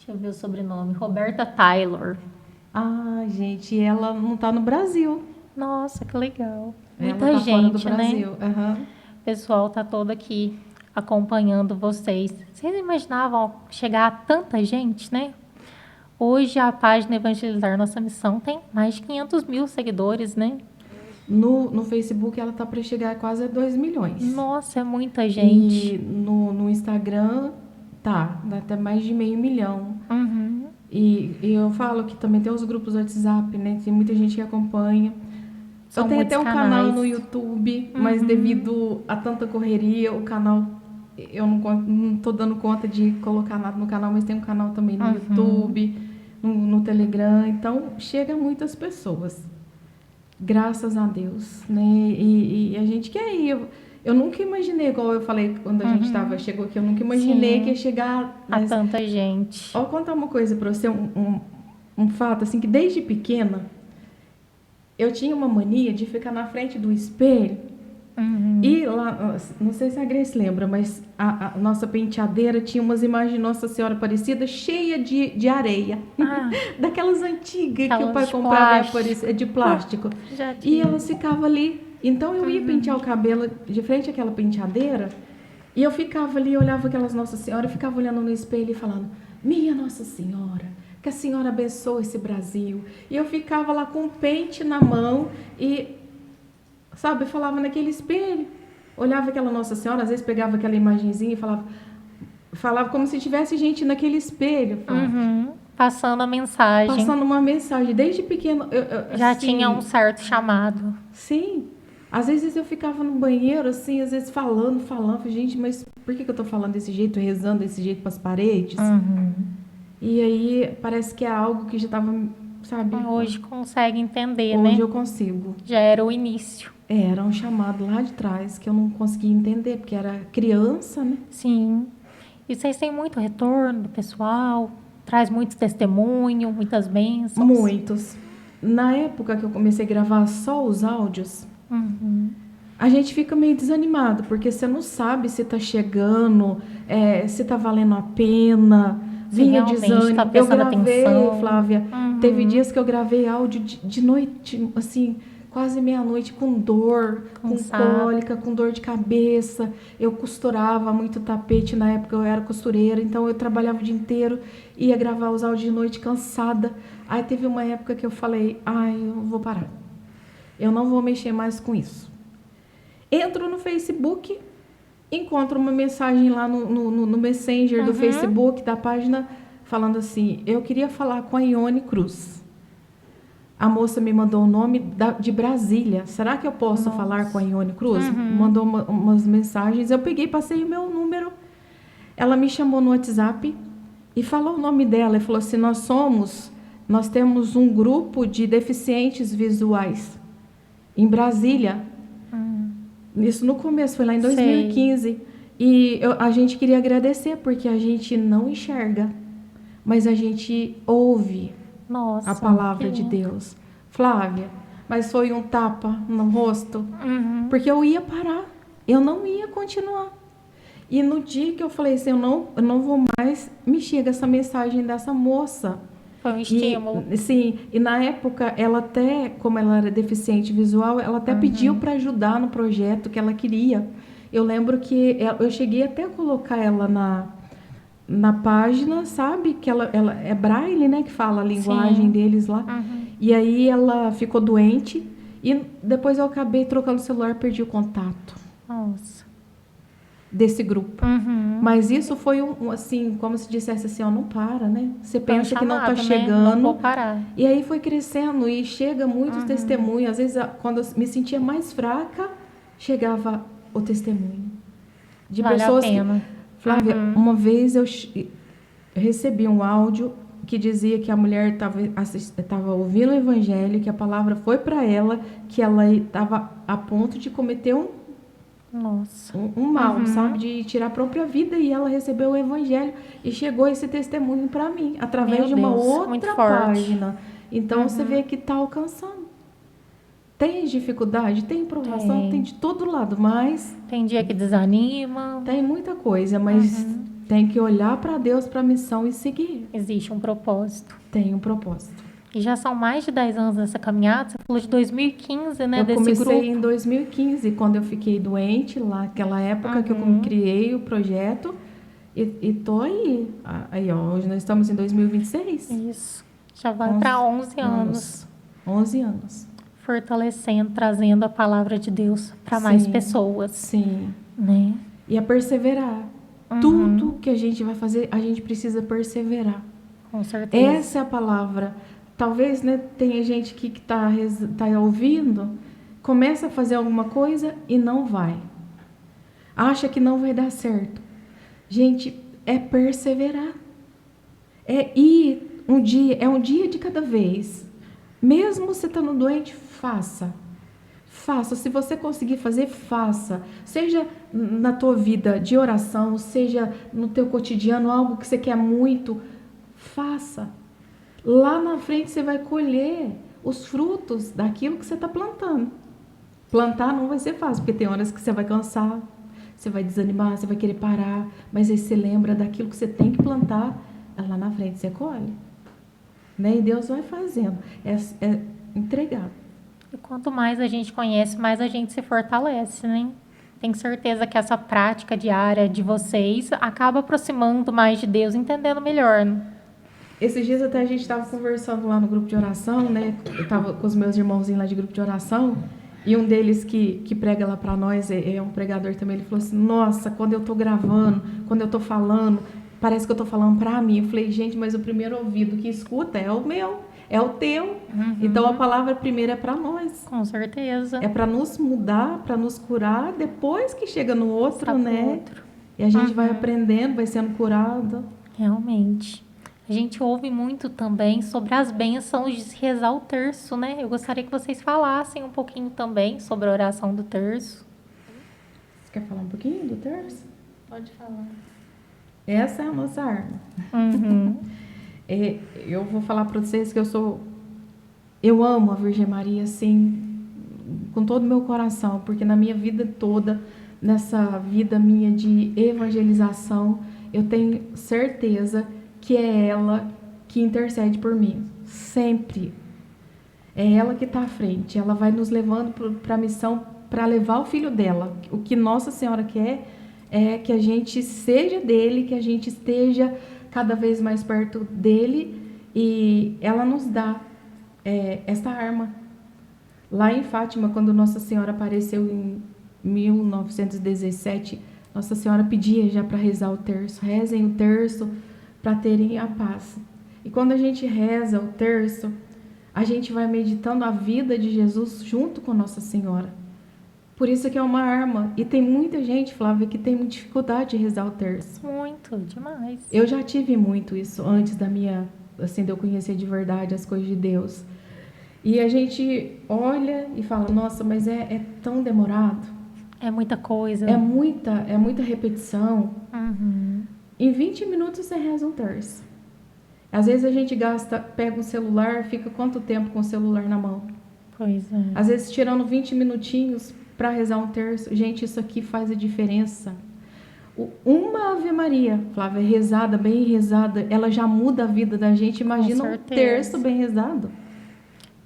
eu ver o sobrenome. Roberta Taylor. Ah, gente, ela não tá no Brasil. Nossa, que legal. Ela Muita tá fora do gente, né? Brasil. Uhum. O pessoal tá todo aqui acompanhando vocês. Vocês imaginavam chegar a tanta gente, né? Hoje a página Evangelizar Nossa Missão tem mais de 500 mil seguidores, né? No Facebook ela tá para chegar a quase 2 milhões. Nossa, é muita gente. E no Instagram dá até mais de 500 mil. Uhum. E eu falo que também tem os grupos do WhatsApp, né? Tem muita gente que acompanha. São eu tenho até um muitos canal canais. no YouTube, mas devido a tanta correria, o canal eu não tô dando conta de colocar nada no canal, mas tem um canal também no YouTube, no Telegram, então chega muitas pessoas. Graças a Deus, né? E a gente quer ir. Eu nunca imaginei, igual eu falei quando a gente chegou aqui, eu nunca imaginei Sim. que ia chegar A tanta gente. Vou contar uma coisa para você, um fato, assim, que desde pequena eu tinha uma mania de ficar na frente do espelho e lá, não sei se a Grace lembra, mas a nossa penteadeira tinha umas imagens de Nossa Senhora Aparecida cheia de areia, daquelas antigas que o pai de comprava plástico. de plástico. Já E tinha. elas ficavam ali. Então eu ia pentear o cabelo de frente àquela penteadeira e eu ficava ali, olhava aquelas Nossa Senhora, eu ficava olhando no espelho e falando: minha Nossa Senhora, que a Senhora abençoe esse Brasil. E eu ficava lá com o pente na mão e, sabe, eu falava naquele espelho, olhava aquela Nossa Senhora, às vezes pegava aquela imagenzinha e falava como se tivesse gente naquele espelho. Passando a mensagem. Passando uma mensagem. Desde pequeno. Já assim, tinha um certo chamado. Sim. Às vezes eu ficava no banheiro, assim, às vezes falando. Gente, mas por que eu tô falando desse jeito, rezando desse jeito para as paredes? E aí parece que é algo que já estava, sabe? Hoje consegue entender, né? Hoje eu consigo. Já era o início. Era um chamado lá de trás que eu não conseguia entender, porque era criança, né? Sim. E vocês têm muito retorno do pessoal? Traz muitos testemunhos, muitas bênçãos? Muitos. Na época que eu comecei a gravar só os áudios, a gente fica meio desanimado, porque você não sabe se tá chegando, se tá valendo a pena. Se Vinha realmente desânimo. tá Eu prestando gravei, atenção. Flávia, teve dias que eu gravei áudio de noite, assim, quase meia-noite, com dor, Cansado. com cólica, com dor de cabeça. Eu costurava muito tapete, na época eu era costureira, então eu trabalhava o dia inteiro, ia gravar os áudios de noite cansada. Aí teve uma época que eu falei, eu vou parar. Eu não vou mexer mais com isso. Entro no Facebook, encontro uma mensagem lá no Messenger do Facebook, da página, falando assim, eu queria falar com a Ione Cruz. A moça me mandou o nome de Brasília. Será que eu posso falar com a Ione Cruz? Mandou umas mensagens. Eu peguei, passei o meu número. Ela me chamou no WhatsApp e falou o nome dela. E falou assim, nós temos um grupo de deficientes visuais em Brasília. Isso no começo, foi lá em 2015. E a gente queria agradecer, porque a gente não enxerga, mas a gente ouve a palavra de Deus. Flávia, mas foi um tapa no rosto, porque eu ia parar, eu não ia continuar. E no dia que eu falei assim, eu não vou mais, me chega essa mensagem dessa moça. Foi um estímulo. Sim, e na época, ela até, como ela era deficiente visual, ela até pediu para ajudar no projeto que ela queria. Eu lembro que eu cheguei até a colocar ela na página, sabe? Que ela é braille, né? Que fala a linguagem deles lá. E aí ela ficou doente e depois eu acabei trocando o celular, perdi o contato. Nossa. Desse grupo. Mas isso foi assim, como se dissesse assim, não para, né? Você pensa que não está chegando. Né? Não vou parar. E aí foi crescendo e chega muitos testemunhos. Às vezes, quando eu me sentia mais fraca, chegava o testemunho. De pessoas que... Flávia, uma vez eu recebi um áudio que dizia que a mulher estava ouvindo o evangelho, que a palavra foi para ela, que ela estava a ponto de cometer um mal, sabe? De tirar a própria vida, e ela recebeu o evangelho e chegou esse testemunho para mim, através de uma outra página. Então, você vê que está alcançando. Tem dificuldade, tem provação, tem de todo lado, mas... Tem dia que desanima. Tem muita coisa, mas tem que olhar para Deus, para a missão e seguir. Existe um propósito. Tem um propósito. E já são mais de 10 anos nessa caminhada. Você falou de 2015, né? Eu comecei em 2015, quando eu fiquei doente, lá naquela época que eu criei o projeto. E tô aí. Aí, ó, hoje nós estamos em 2026. Isso. Já vai para 11 anos. 11 anos. Fortalecendo, trazendo a palavra de Deus para mais pessoas. Sim. Né? E a perseverar. Tudo que a gente vai fazer, a gente precisa perseverar. Com certeza. Essa é a palavra. Talvez, né, tenha gente que tá ouvindo, começa a fazer alguma coisa e não vai. Acha que não vai dar certo. Gente, é perseverar. É ir um dia de cada vez. Mesmo você estando doente, faça. Faça. Se você conseguir fazer, faça. Seja na tua vida de oração, seja no teu cotidiano, algo que você quer muito, faça. Lá na frente você vai colher os frutos daquilo que você está plantando. Plantar não vai ser fácil, porque tem horas que você vai cansar, você vai desanimar, você vai querer parar, mas aí você lembra daquilo que você tem que plantar, lá na frente você colhe. Né? E Deus vai fazendo. É entregar. E quanto mais a gente conhece, mais a gente se fortalece, né? Tenho certeza que essa prática diária de vocês acaba aproximando mais de Deus, entendendo melhor, né? Esses dias até a gente estava conversando lá no grupo de oração, né? Eu estava com os meus irmãozinhos lá de grupo de oração, e um deles que prega lá para nós, é um pregador também, ele falou assim, nossa, quando eu estou gravando, quando eu estou falando, parece que eu estou falando para mim. Eu falei, gente, mas o primeiro ouvido que escuta é o meu, é o teu. Então a palavra primeiro é para nós. Com certeza. É para nos mudar, para nos curar, depois que chega no outro, né? E a gente vai aprendendo, vai sendo curado. Realmente. A gente ouve muito também sobre as bênçãos de se rezar o terço, né? Eu gostaria que vocês falassem um pouquinho também sobre a oração do terço. Você quer falar um pouquinho do terço? Pode falar. Essa é a nossa arma. Uhum. Eu vou falar para vocês que eu amo a Virgem Maria, assim, com todo o meu coração, porque na minha vida toda, nessa vida minha de evangelização, eu tenho certeza que é ela que intercede por mim, sempre. É ela que está à frente, ela vai nos levando para a missão, para levar o filho dela. O que Nossa Senhora quer é que a gente seja dele, que a gente esteja cada vez mais perto dele, e ela nos dá essa arma. Lá em Fátima, quando Nossa Senhora apareceu em 1917, Nossa Senhora pedia já para rezar o terço. Rezem o terço para terem a paz. E quando a gente reza o terço, a gente vai meditando a vida de Jesus junto com Nossa Senhora. Por isso que é uma arma. E tem muita gente, Flávia, que tem muita dificuldade de rezar o terço. Muito, demais. Eu já tive muito isso antes de eu conhecer de verdade as coisas de Deus. E a gente olha e fala, nossa, mas é tão demorado. É muita coisa. É muita repetição. Uhum. Em 20 minutos você reza um terço. Às vezes a gente pega um celular, fica quanto tempo com o celular na mão? Pois é. Às vezes tirando 20 minutinhos para rezar um terço. Gente, isso aqui faz a diferença. Uma Ave Maria, Flávia, rezada, bem rezada, ela já muda a vida da gente. Imagina um terço bem rezado.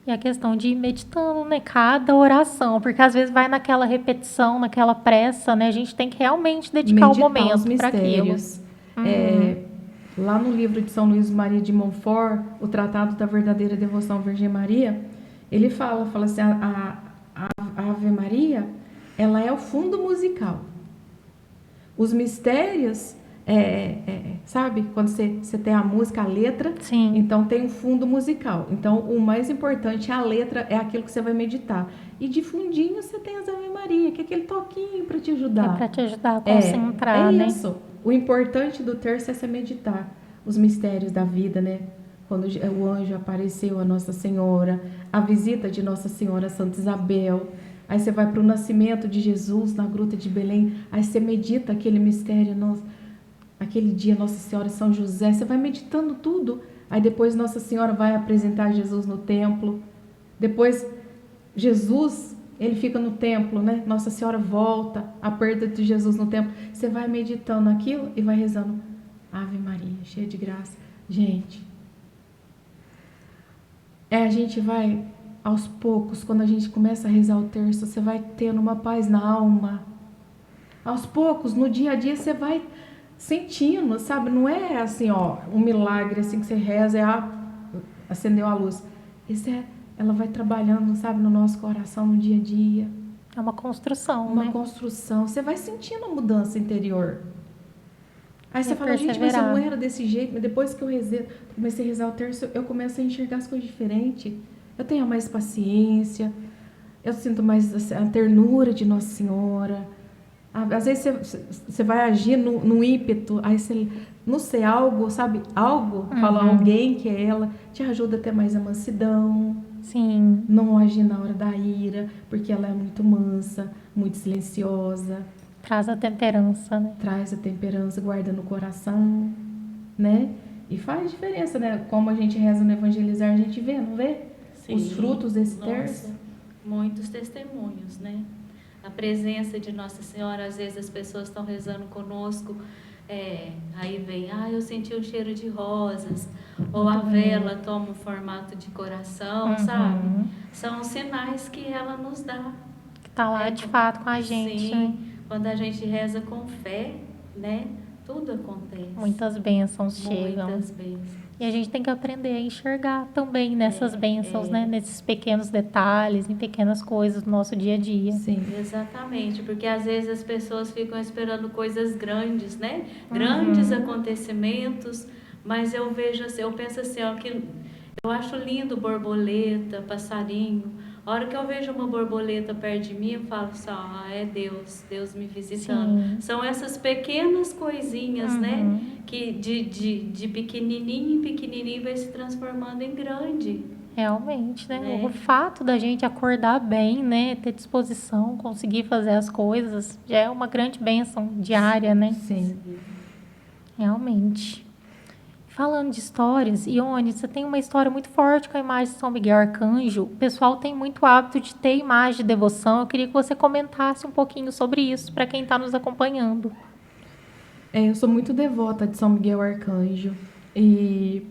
E a questão de ir meditando, né? Cada oração, porque às vezes vai naquela repetição, naquela pressa, né? A gente tem que realmente dedicar o momento para aquilo. Lá no livro de São Luís Maria de Montfort, o Tratado da Verdadeira Devoção à Virgem Maria, ele fala assim, a Ave Maria, ela é o fundo musical. Os mistérios, sabe? Quando você tem a música, a letra, sim, então tem um fundo musical. Então, o mais importante, a letra, é aquilo que você vai meditar. E de fundinho você tem as Ave Maria, que é aquele toquinho para te ajudar. É para te ajudar a concentrar, né? É isso. O importante do terço é você meditar os mistérios da vida, né? Quando o anjo apareceu a Nossa Senhora, a visita de Nossa Senhora a Santa Isabel. Aí você vai para o nascimento de Jesus na Gruta de Belém. Aí você medita aquele mistério, aquele dia Nossa Senhora São José. Você vai meditando tudo. Aí depois Nossa Senhora vai apresentar Jesus no templo. Depois Jesus, ele fica no templo, né? Nossa Senhora volta, a perda de Jesus no templo. Você vai meditando aquilo e vai rezando Ave Maria, cheia de graça. Gente, a gente vai aos poucos, quando a gente começa a rezar o terço, você vai tendo uma paz na alma. Aos poucos, no dia a dia, você vai sentindo, sabe? Não é assim, um milagre assim que você reza e acendeu a luz. Ela vai trabalhando, sabe, no nosso coração, no dia a dia. É uma construção, Uma né? construção. Você vai sentindo a mudança interior. Aí você fala, gente, mas eu não era desse jeito. Mas depois que eu comecei a rezar o terço, eu começo a enxergar as coisas diferentes. Eu tenho mais paciência. Eu sinto mais a ternura de Nossa Senhora. Às vezes você vai agir no ímpeto. Aí você, não sei, algo, sabe? Algo, fala alguém que é ela, te ajuda a ter mais a mansidão. Sim. Não agir na hora da ira, porque ela é muito mansa, muito silenciosa. Traz a temperança, né? Traz a temperança, guarda no coração, né? E faz diferença, né? Como a gente reza no Evangelizar, a gente vê, não vê? Sim. Os frutos desse terço. Muitos testemunhos, né? A presença de Nossa Senhora, às vezes as pessoas estão rezando conosco, aí vem, eu senti o cheiro de rosas, ou a vela toma um formato de coração, sabe? São os sinais que ela nos dá. Que está lá de fato com a gente. Sim, né? Quando a gente reza com fé, né? Tudo acontece. Muitas bênçãos chegam. Muitas bênçãos. E a gente tem que aprender a enxergar também nessas bênçãos, né? Nesses pequenos detalhes, em pequenas coisas do nosso dia a dia. Sim. Exatamente, porque às vezes as pessoas ficam esperando coisas grandes, né? Grandes acontecimentos, mas eu vejo assim, eu penso assim, que eu acho lindo borboleta, passarinho, A hora que eu vejo uma borboleta perto de mim, eu falo assim, é Deus me visitando. Sim. São essas pequenas coisinhas, né? Que de pequenininho em pequenininho vai se transformando em grande. Realmente, né? O fato da gente acordar bem, né? Ter disposição, conseguir fazer as coisas, já é uma grande bênção diária, né? Sim. Realmente. Falando de histórias, Ione, você tem uma história muito forte com a imagem de São Miguel Arcanjo. O pessoal tem muito hábito de ter imagem de devoção. Eu queria que você comentasse um pouquinho sobre isso para quem está nos acompanhando. Eu sou muito devota de São Miguel Arcanjo. E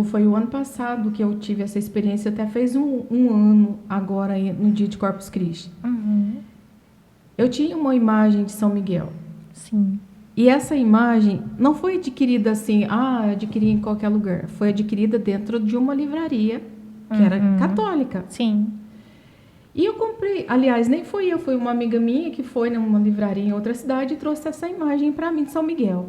foi o ano passado que eu tive essa experiência, até fez um ano agora, no dia de Corpus Christi. Eu tinha uma imagem de São Miguel. Sim. E essa imagem não foi adquirida assim, adquiri em qualquer lugar. Foi adquirida dentro de uma livraria que era católica. Sim. E eu comprei, aliás, nem fui eu, foi uma amiga minha que foi numa livraria em outra cidade e trouxe essa imagem para mim de São Miguel.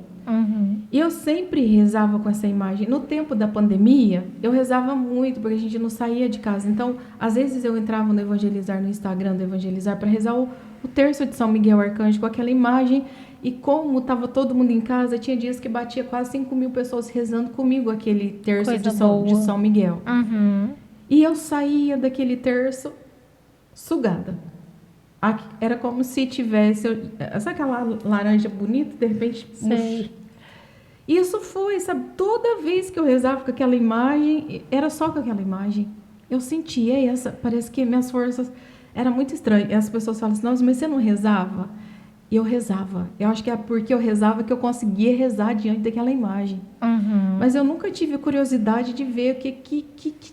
E eu sempre rezava com essa imagem. No tempo da pandemia, eu rezava muito, porque a gente não saía de casa. Então, às vezes eu entrava no Evangelizar, no Instagram do Evangelizar, para rezar o terço de São Miguel Arcanjo com aquela imagem. E como estava todo mundo em casa, tinha dias que batia quase 5.000 pessoas rezando comigo aquele terço de São Miguel. E eu saía daquele terço sugada. Era como se tivesse... Sabe aquela laranja bonita, de repente... Isso foi, sabe? Toda vez que eu rezava com aquela imagem, era só com aquela imagem. Eu sentia essa... Parece que minhas forças... Era muito estranho. E as pessoas falam assim, nossa, mas você não rezava? E eu rezava. Eu acho que é porque eu rezava que eu conseguia rezar diante daquela imagem. Mas eu nunca tive curiosidade de ver o que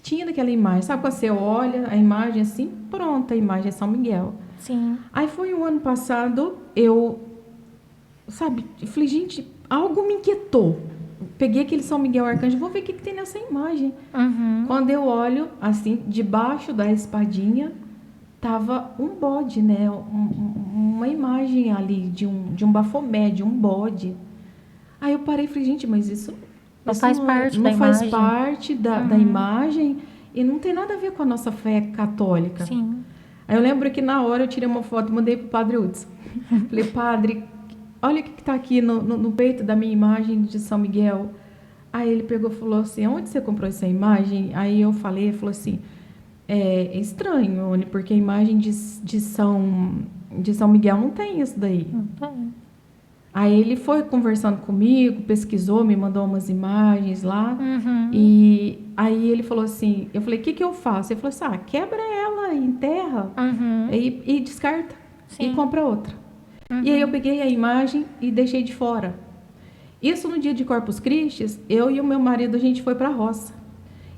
tinha naquela imagem. Sabe quando você olha a imagem assim, pronto, a imagem é São Miguel. Sim. Aí foi o ano passado, eu falei, gente, algo me inquietou. Peguei aquele São Miguel Arcanjo, vou ver o que tem nessa imagem. Quando eu olho, assim, debaixo da espadinha, tava um bode, né? Uma imagem ali de um bafomé, de um bode. Aí eu parei e falei, gente, mas isso não faz parte da imagem. Não faz parte da imagem e não tem nada a ver com a nossa fé católica. Sim. Aí eu lembro que na hora eu tirei uma foto e mandei pro Padre Hudson. Falei, padre, olha o que está aqui no peito da minha imagem de São Miguel. Aí ele pegou e falou assim, onde você comprou essa imagem? Aí eu falei, ele falou assim, é estranho, porque a imagem de São Miguel não tem isso daí. Não tem. Aí ele foi conversando comigo, pesquisou, me mandou umas imagens lá. E aí ele falou assim, eu falei, o que eu faço? Ele falou assim, quebra ela, enterra e descarta. Sim. E compra outra. E aí eu peguei a imagem e deixei de fora. Isso no dia de Corpus Christi, eu e o meu marido, a gente foi para a roça.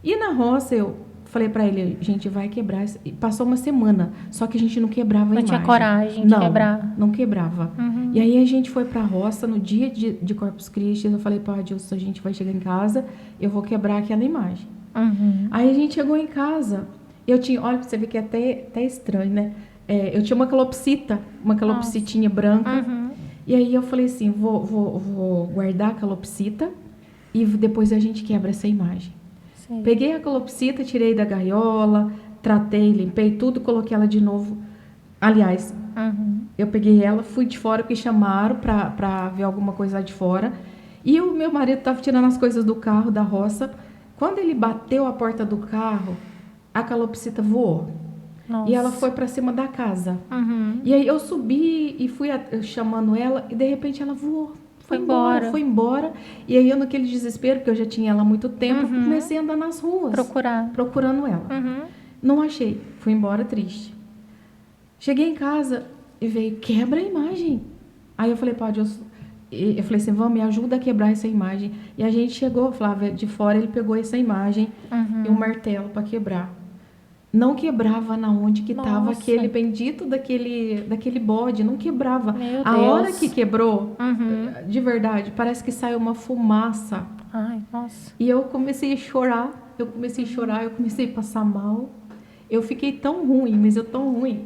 E na roça eu falei para ele, a gente vai quebrar. Passou uma semana, só que a gente não quebrava a imagem. Não tinha coragem de quebrar. Não quebrava. E aí a gente foi para a roça no dia de Corpus Christi. Eu falei, pá, Dilson, a gente vai chegar em casa, eu vou quebrar aquela imagem. Aí a gente chegou em casa, eu tinha, olha, você vê que é até estranho, né? Eu tinha uma calopsitinha branca. E aí eu falei assim, vou guardar a calopsita e depois a gente quebra essa imagem. Sim. Peguei a calopsita, tirei da gaiola, tratei, limpei tudo, coloquei ela de novo. Aliás, eu peguei ela, fui de fora, porque chamaram pra ver alguma coisa lá de fora. E o meu marido estava tirando as coisas do carro, da roça. Quando ele bateu a porta do carro, a calopsita voou. Nossa. E ela foi para cima da casa. E aí eu subi e fui chamando ela e de repente ela voou. Foi embora. E aí eu, naquele desespero, porque eu já tinha ela há muito tempo, comecei a andar nas ruas. Procurando ela. Não achei. Fui embora triste. Cheguei em casa e veio, quebra a imagem. Aí eu falei, Padre, eu falei assim, vamos, me ajuda a quebrar essa imagem. E a gente chegou, Flávia, de fora, ele pegou essa imagem e um martelo para quebrar. Não quebrava na onde que estava aquele bendito daquele bode, não quebrava. Meu a Deus. Hora que quebrou, de verdade, parece que saiu uma fumaça. Ai, nossa. E eu comecei a chorar, eu comecei a passar mal. Eu fiquei tão ruim,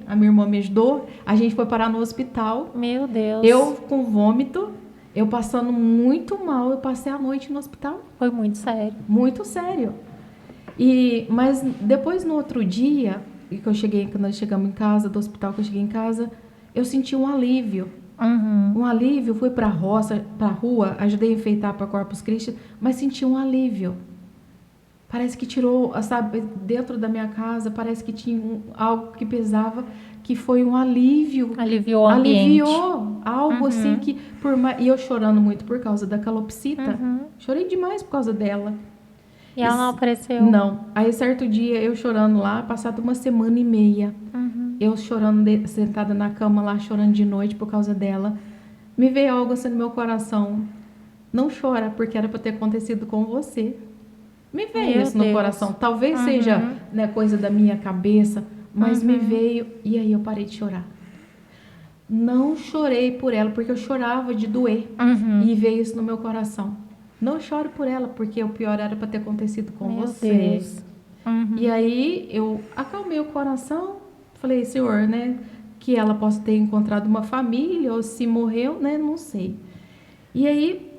a minha irmã me ajudou, a gente foi parar no hospital. Meu Deus. Eu com vômito, eu passando muito mal, eu passei a noite no hospital. Foi muito sério. Muito sério. Mas depois, no outro dia, quando nós chegamos em casa, do hospital que eu cheguei em casa, eu senti um alívio. Um alívio, fui pra roça, pra rua, ajudei a enfeitar para Corpus Christi, mas senti um alívio. Parece que tirou, sabe, dentro da minha casa, parece que tinha algo que pesava, que foi um alívio. Aliviou o ambiente. Aliviou algo assim que, e eu chorando muito por causa da calopsita. Chorei demais por causa dela. E ela não apareceu? Não. Aí, certo dia, eu chorando lá, passado 1 semana e meia, eu chorando, sentada na cama lá, chorando de noite por causa dela, me veio algo assim no meu coração. Não chora, porque era para ter acontecido com você. Me veio isso no coração. Talvez seja, né, coisa da minha cabeça, mas me veio, e aí eu parei de chorar. Não chorei por ela, porque eu chorava de doer. E veio isso no meu coração. Não choro por ela, porque o pior era para ter acontecido com você. Deus. E aí eu acalmei o coração, falei, Senhor, né, que ela possa ter encontrado uma família, ou se morreu, né, não sei. E aí,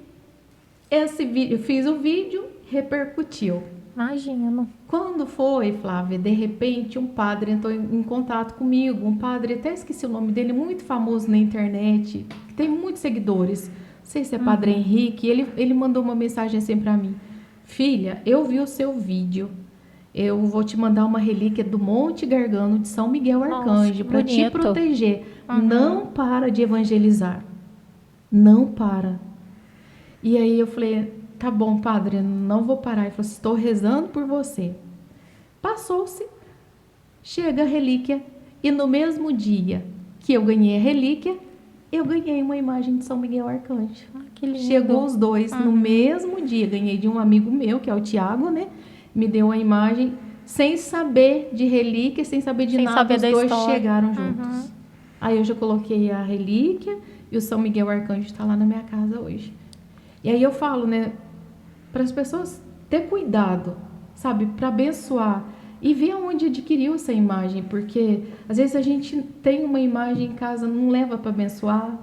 eu fiz o vídeo, repercutiu. Imagino. Quando foi, Flávia, de repente um padre entrou em contato comigo, um padre, até esqueci o nome dele, muito famoso na internet, que tem muitos seguidores, não sei se é Padre Henrique, ele mandou uma mensagem assim pra mim: filha, eu vi o seu vídeo, eu vou te mandar uma relíquia do Monte Gargano de São Miguel Arcanjo para te proteger. Não para de evangelizar, não para. E aí eu falei, tá bom, padre, não vou parar. Ele falou, estou rezando por você. Passou-se, chega a relíquia, e no mesmo dia que eu ganhei a relíquia, eu ganhei uma imagem de São Miguel Arcanjo. Que lindo. Chegou os dois no mesmo dia. Ganhei de um amigo meu, que é o Tiago, né? Me deu a imagem, sem saber de relíquia, sem saber de nada, os dois chegaram juntos. Aí eu já coloquei a relíquia e o São Miguel Arcanjo está lá na minha casa hoje. E aí eu falo, né, para as pessoas ter cuidado, sabe, para abençoar e ver onde adquiriu essa imagem, porque às vezes a gente tem uma imagem em casa, não leva para abençoar.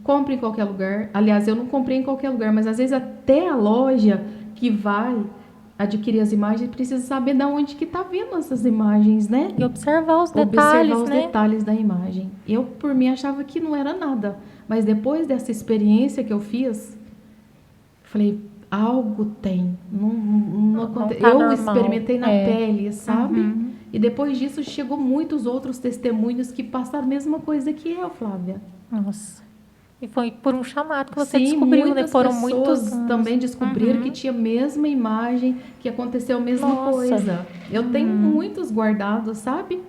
Compre em qualquer lugar. Aliás, eu não comprei em qualquer lugar, mas às vezes até a loja que vai adquirir as imagens precisa saber de onde que tá vindo essas imagens, né? E observar os detalhes, observar os detalhes da imagem. Eu, por mim, achava que não era nada, mas depois dessa experiência que eu fiz, falei, algo tem. Não tá eu normal. Experimentei na pele, sabe? E depois disso chegou muitos outros testemunhos que passaram a mesma coisa que eu, Flávia. Nossa. E foi por um chamado que você Sim, descobriu, né? Foram pessoas muitos anos. também descobriram que tinha a mesma imagem, que aconteceu a mesma coisa. Eu tenho muitos guardados, sabe?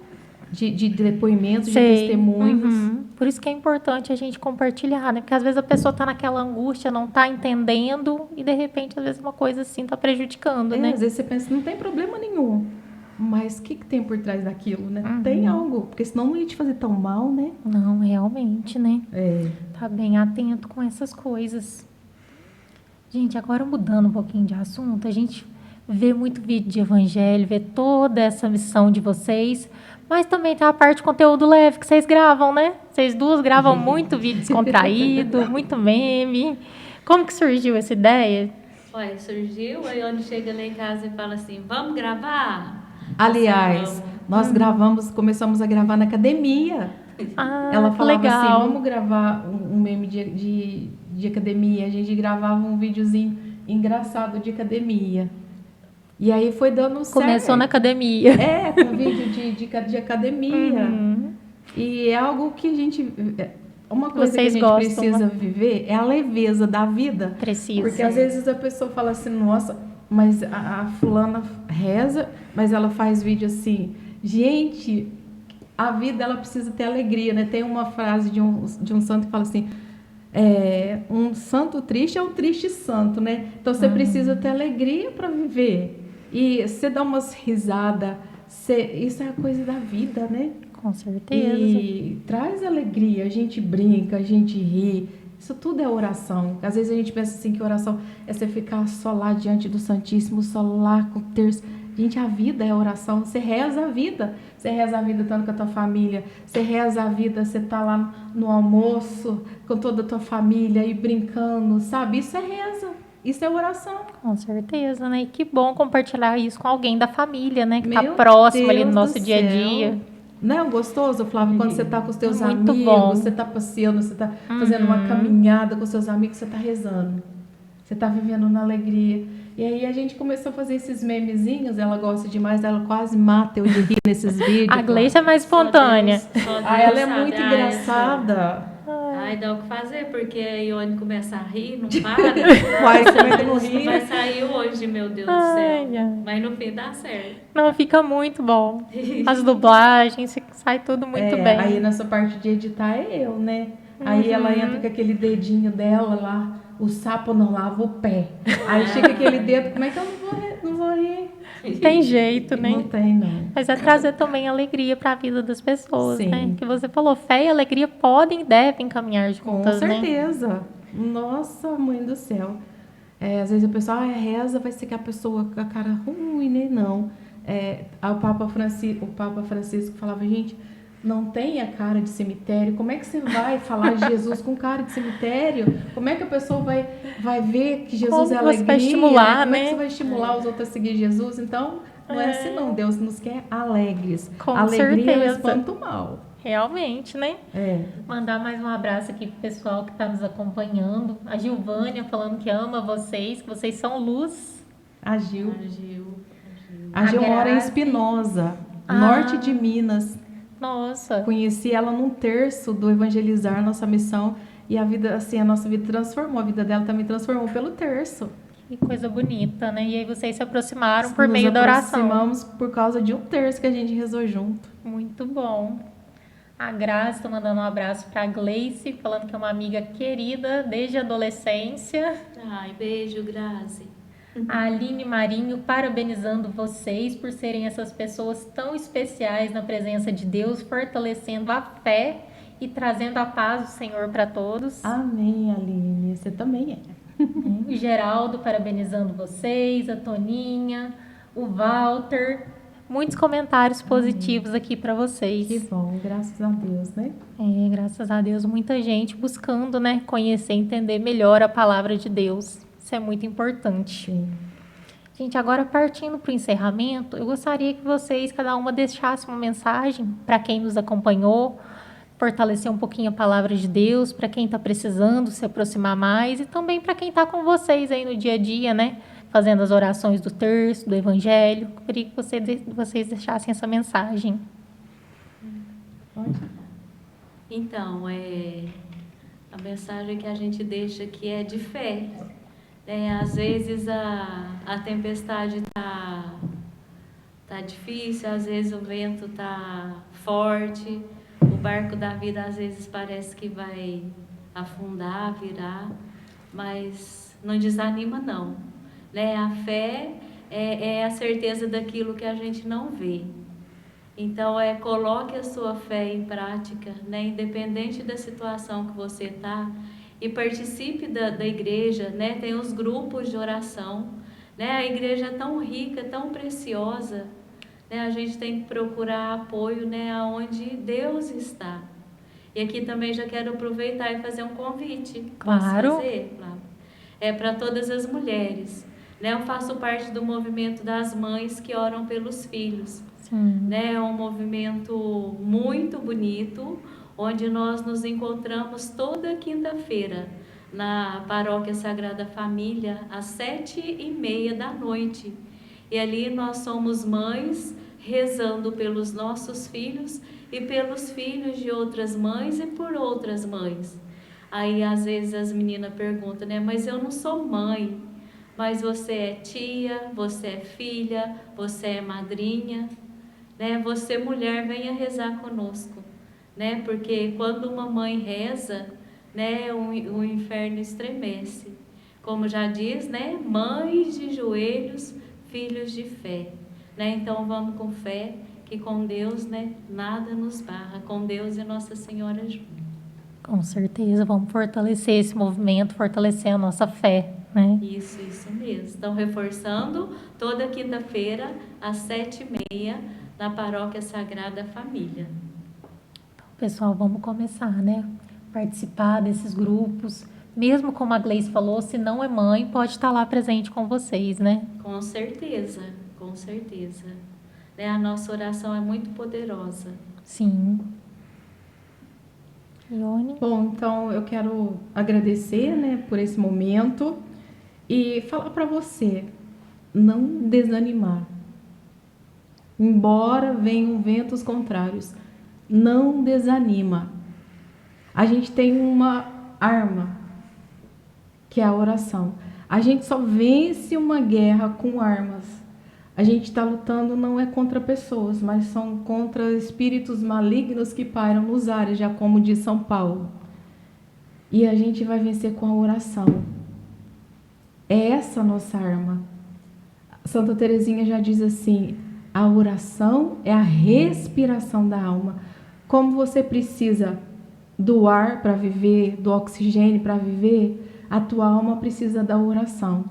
De depoimentos, de testemunhos. Por isso que é importante a gente compartilhar, né? Porque às vezes a pessoa tá naquela angústia, não tá entendendo, e de repente, às vezes, uma coisa assim tá prejudicando, né? Às vezes você pensa, não tem problema nenhum. Mas o que tem por trás daquilo, né? Tem algo, porque senão não ia te fazer tão mal, né? Não, realmente, né? É. Tá bem atento com essas coisas. Gente, agora mudando um pouquinho de assunto, a gente vê muito vídeo de evangelho, vê toda essa missão de vocês, mas também tem a parte de conteúdo leve que vocês gravam, né? Vocês duas gravam muito vídeo descontraído, muito meme. Como que surgiu essa ideia? Olha, surgiu, aí onde chega lá em casa e fala assim, vamos gravar? Aliás, nós começamos a gravar na academia. Ela falava legal. assim, vamos gravar um meme de academia. A gente gravava um videozinho engraçado de academia. E aí foi dando certo. Começou na academia. Com vídeo de academia. E é algo que a gente... Uma coisa Vocês que a gente gostam, precisa viver é a leveza da vida. Precisa. Porque às vezes a pessoa fala assim, nossa, mas a fulana reza, mas ela faz vídeo assim. Gente, a vida ela precisa ter alegria, né? Tem uma frase de um santo que fala assim, um santo triste é um triste santo, né? Então você precisa ter alegria para viver. E você dá umas risadas, isso é a coisa da vida, né? Com certeza. E traz alegria, a gente brinca, a gente ri. Isso tudo é oração. Às vezes a gente pensa assim que oração é você ficar só lá diante do Santíssimo, só lá com o terço. Gente, a vida é oração. Você reza a vida. Você reza a vida estando com a tua família. Você reza a vida, você tá lá no almoço com toda a tua família e brincando, sabe? Isso é reza. Isso é oração. Com certeza, né? E que bom compartilhar isso com alguém da família, né? Que tá Meu próximo ali no Deus nosso do dia a céu. dia. Não é gostoso, Flávio, quando você tá com os teus Muito amigos, bom. você tá passeando, você tá fazendo uma caminhada com os seus amigos, você tá rezando. Você tá vivendo na alegria. E aí a gente começou a fazer esses memezinhos, ela gosta demais, ela quase mata eu de rir nesses vídeos. A Gleice é mais espontânea. Só Deus Ela é sabe. muito Eu sou- engraçada. Ai, dá o que fazer, porque a Ione começa a rir, não para. Uai, como é que não Isso ri? vai sair hoje, meu Deus do Ai, céu. ai. Mas no fim dá certo. Não, fica muito bom. As dublagens, sai tudo muito bem. Aí nessa parte de editar é eu, né? Aí ela entra com aquele dedinho dela lá, o sapo não lava o pé. Aí chega aquele dedo, como é que eu não vou rir? Tem jeito, né? Não tem, não. Mas é trazer também alegria para a vida das pessoas, Sim. né? Que você falou, fé e alegria podem e devem caminhar Com juntas, né? certeza. Nossa, mãe do céu. Às vezes o pessoal reza, vai ser que a pessoa com a cara ruim, né? Não. O Papa Francisco falava, gente, não tenha cara de cemitério. Como é que você vai falar de Jesus com cara de cemitério? Como é que a pessoa vai ver que Jesus Como é você alegria? vai estimular, Como é que né? você vai estimular os outros a seguir Jesus? Então, não é assim não. Deus nos quer alegres. Com Alegria ela certeza. espanta o mal. Realmente, né? É. Mandar mais um abraço aqui pro pessoal que está nos acompanhando. A Gilvânia falando que ama vocês, que vocês são luz. A Gil. A A Gil mora em Grazi. Espinosa, Ah. norte de Minas. Nossa, Conheci ela num terço do Evangelizar, nossa missão. E a vida, assim, a nossa vida transformou. A vida dela também transformou pelo terço. que coisa bonita, né? E aí vocês se aproximaram por Nos meio da oração. aproximamos por causa de um terço que a gente rezou junto. Muito bom. A Grazi está mandando um abraço para a Gleice, falando que é uma amiga querida desde a adolescência. Ai, beijo, Grazi. A Aline Marinho parabenizando vocês por serem essas pessoas tão especiais na presença de Deus, fortalecendo a fé e trazendo a paz do Senhor para todos. Amém, Aline. Você também é. O Geraldo parabenizando vocês, a Toninha, o Walter. Muitos comentários positivos aqui para vocês. Que bom, graças a Deus, né? Graças a Deus, muita gente buscando, né, conhecer, entender melhor a palavra de Deus. Isso é muito importante. Sim. Gente, agora partindo para o encerramento, eu gostaria que vocês, cada uma, deixasse uma mensagem para quem nos acompanhou, fortalecer um pouquinho a palavra de Deus, para quem está precisando se aproximar mais e também para quem está com vocês aí no dia a dia, né? Fazendo as orações do terço, do evangelho. Eu queria que vocês deixassem essa mensagem. Pode? Então, a mensagem que a gente deixa aqui é de fé. Às vezes a tempestade tá difícil, às vezes o vento tá forte, o barco da vida às vezes parece que vai afundar, virar, mas não desanima não. A fé é a certeza daquilo que a gente não vê. Então, coloque a sua fé em prática, independente da situação que você está, e participe da igreja, tem os grupos de oração, a igreja é tão rica, tão preciosa, a gente tem que procurar apoio, aonde Deus está. E aqui também já quero aproveitar e fazer um convite. Claro. Posso fazer, Flávia? Para todas as mulheres. Eu faço parte do movimento das mães que oram pelos filhos. Sim. É um movimento muito bonito, onde nós nos encontramos toda quinta-feira na Paróquia Sagrada Família, às 7h30 da noite. E ali nós somos mães rezando pelos nossos filhos e pelos filhos de outras mães e por outras mães. Aí às vezes as meninas perguntam, mas eu não sou mãe. Mas você é tia, você é filha, você é madrinha, Você, mulher, venha rezar conosco, Porque quando uma mãe reza, o inferno estremece. Como já diz, mães de joelhos, filhos de fé, Então vamos com fé, que com Deus, nada nos barra, com Deus e Nossa Senhora junto. Com certeza, vamos fortalecer esse movimento, fortalecer a nossa fé, Isso mesmo. Então, reforçando, toda quinta-feira, às 7h30, na Paróquia Sagrada Família. Então, pessoal, vamos começar, Participar desses grupos, mesmo como a Gleice falou, se não é mãe, pode estar lá presente com vocês, né? Com certeza, com certeza. Né? A nossa oração é muito poderosa. Sim. Ione? Bom, então eu quero agradecer, né, por esse momento e falar para você não desanimar. Embora venham ventos contrários, não desanima. A gente tem uma arma, que é a oração. A gente só vence uma guerra com armas. A gente está lutando não é contra pessoas, mas são contra espíritos malignos que pairam nos ares, já como diz São Paulo. E a gente vai vencer com a oração. É essa a nossa arma. Santa Teresinha já diz assim: a oração é a respiração da alma. Como você precisa do ar para viver, do oxigênio para viver, a tua alma precisa da oração.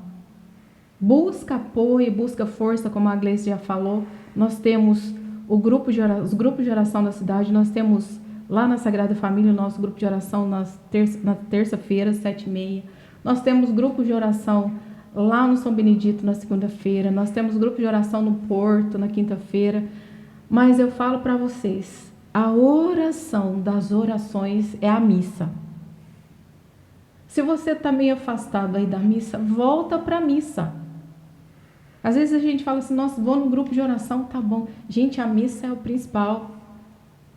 Busca apoio, busca força, como a Gleice já falou. Nós temos os grupos de oração da cidade, nós temos lá na Sagrada Família o nosso grupo de oração na terça-feira, 7h30. Nós temos grupos de oração lá no São Benedito na segunda-feira. Nós temos grupo de oração no Porto na quinta-feira. Mas eu falo para vocês, a oração das orações é a missa. Se você está meio afastado aí da missa, volta para a missa. Às vezes a gente fala assim, nossa, vou no grupo de oração, tá bom. Gente, a missa é o principal.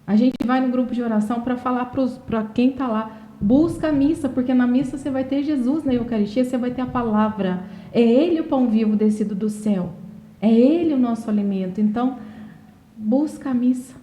A gente vai no grupo de oração para falar para quem está lá, busca a missa, porque na missa você vai ter Jesus na Eucaristia, você vai ter a palavra. É Ele o pão vivo descido do céu. É Ele o nosso alimento. Então, busca a missa.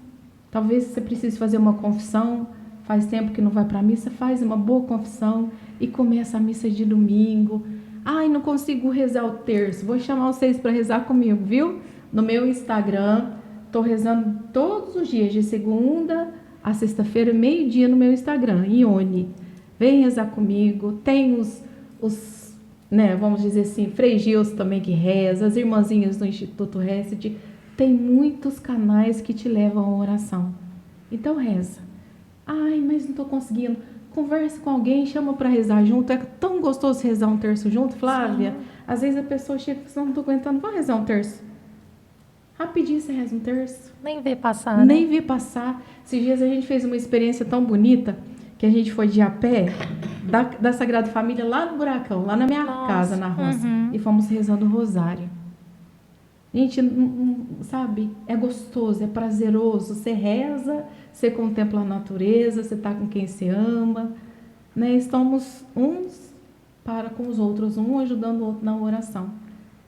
Talvez você precise fazer uma confissão, faz tempo que não vai para a missa, faz uma boa confissão e começa a missa de domingo. Ai, não consigo rezar o terço. Vou chamar vocês para rezar comigo, viu? No meu Instagram, estou rezando todos os dias, de segunda a sexta-feira, meio-dia no meu Instagram, Ione. Vem rezar comigo. Tem os né, vamos dizer assim, Frei Gilson também que reza, as irmãzinhas do Instituto Reset. Tem muitos canais que te levam à oração. Então reza. Ai, mas não estou conseguindo. Converse com alguém, chama para rezar junto. É tão gostoso rezar um terço junto, Flávia. Sim. Às vezes a pessoa chega e fala, não estou aguentando, vou rezar um terço. Rapidinho você reza um terço. Nem vê passar, Nem vê passar. Esses dias a gente fez uma experiência tão bonita que a gente foi de a pé da Sagrada Família lá no Buracão, lá na minha casa, na roça. E fomos rezando o rosário. Gente, sabe, é gostoso, é prazeroso. Você reza, você contempla a natureza, você está com quem você ama, né? Estamos uns para com os outros, um ajudando o outro na oração,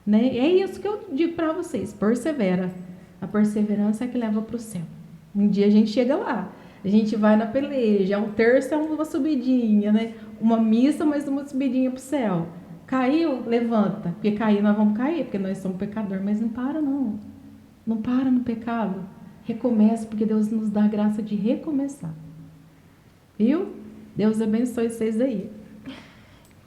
né? E é isso que eu digo para vocês, persevera. A perseverança é que leva para o céu. Um dia a gente chega lá, a gente vai na peleja, um terço é uma subidinha, né? Uma missa, mas uma subidinha para o céu. Caiu, levanta. Porque cair, nós vamos cair, porque nós somos pecadores. Mas não para, não. Não para no pecado. Recomeça, porque Deus nos dá a graça de recomeçar. Viu? Deus abençoe vocês aí.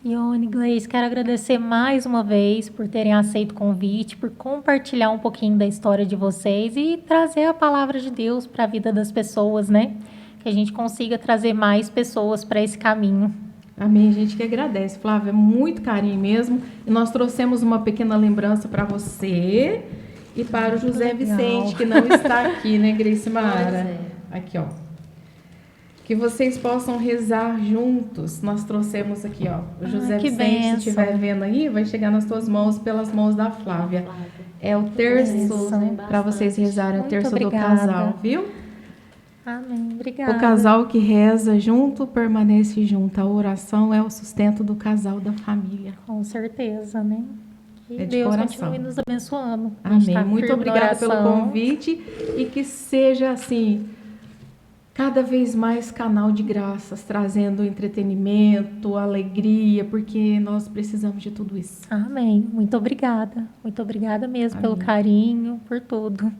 Ione, Gleice, quero agradecer mais uma vez por terem aceito o convite, por compartilhar um pouquinho da história de vocês e trazer a palavra de Deus para a vida das pessoas, né? Que a gente consiga trazer mais pessoas para esse caminho. Amém, a gente que agradece, Flávia, muito carinho mesmo. E nós trouxemos uma pequena lembrança para você e para o José Vicente, que não está aqui, né, Gleice Mara? Aqui, ó. Que vocês possam rezar juntos. Nós trouxemos aqui, ó. O José Vicente, se estiver vendo aí, vai chegar nas tuas mãos, pelas mãos da Flávia. É o terço para vocês rezarem, o terço do casal, viu? Amém. Obrigada. O casal que reza junto permanece junto. A oração é o sustento do casal, da família. Com certeza, né? Que de Deus coração. continue nos abençoando. Amém. Tá, muito obrigada pelo convite e que seja assim, cada vez mais canal de graças, trazendo entretenimento, alegria, porque nós precisamos de tudo isso. Amém. Muito obrigada. Muito obrigada mesmo. Amém. Pelo carinho, por tudo.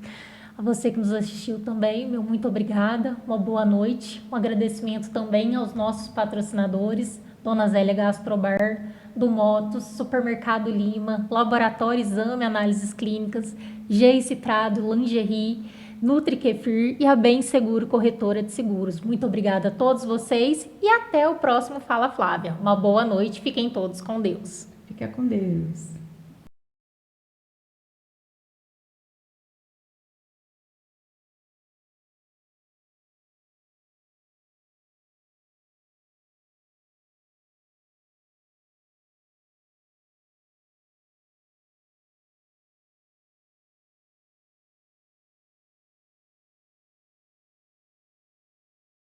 A você que nos assistiu também, meu muito obrigada, uma boa noite. Um agradecimento também aos nossos patrocinadores, Dona Zélia Gastrobar, do Motos, Supermercado Lima, Laboratório Exame Análises Clínicas, Geice Trado, Lingerie, Nutri Kefir e a Bem Seguro Corretora de Seguros. Muito obrigada a todos vocês e até o próximo Fala Flávia. Uma boa noite, fiquem todos com Deus. Fica com Deus.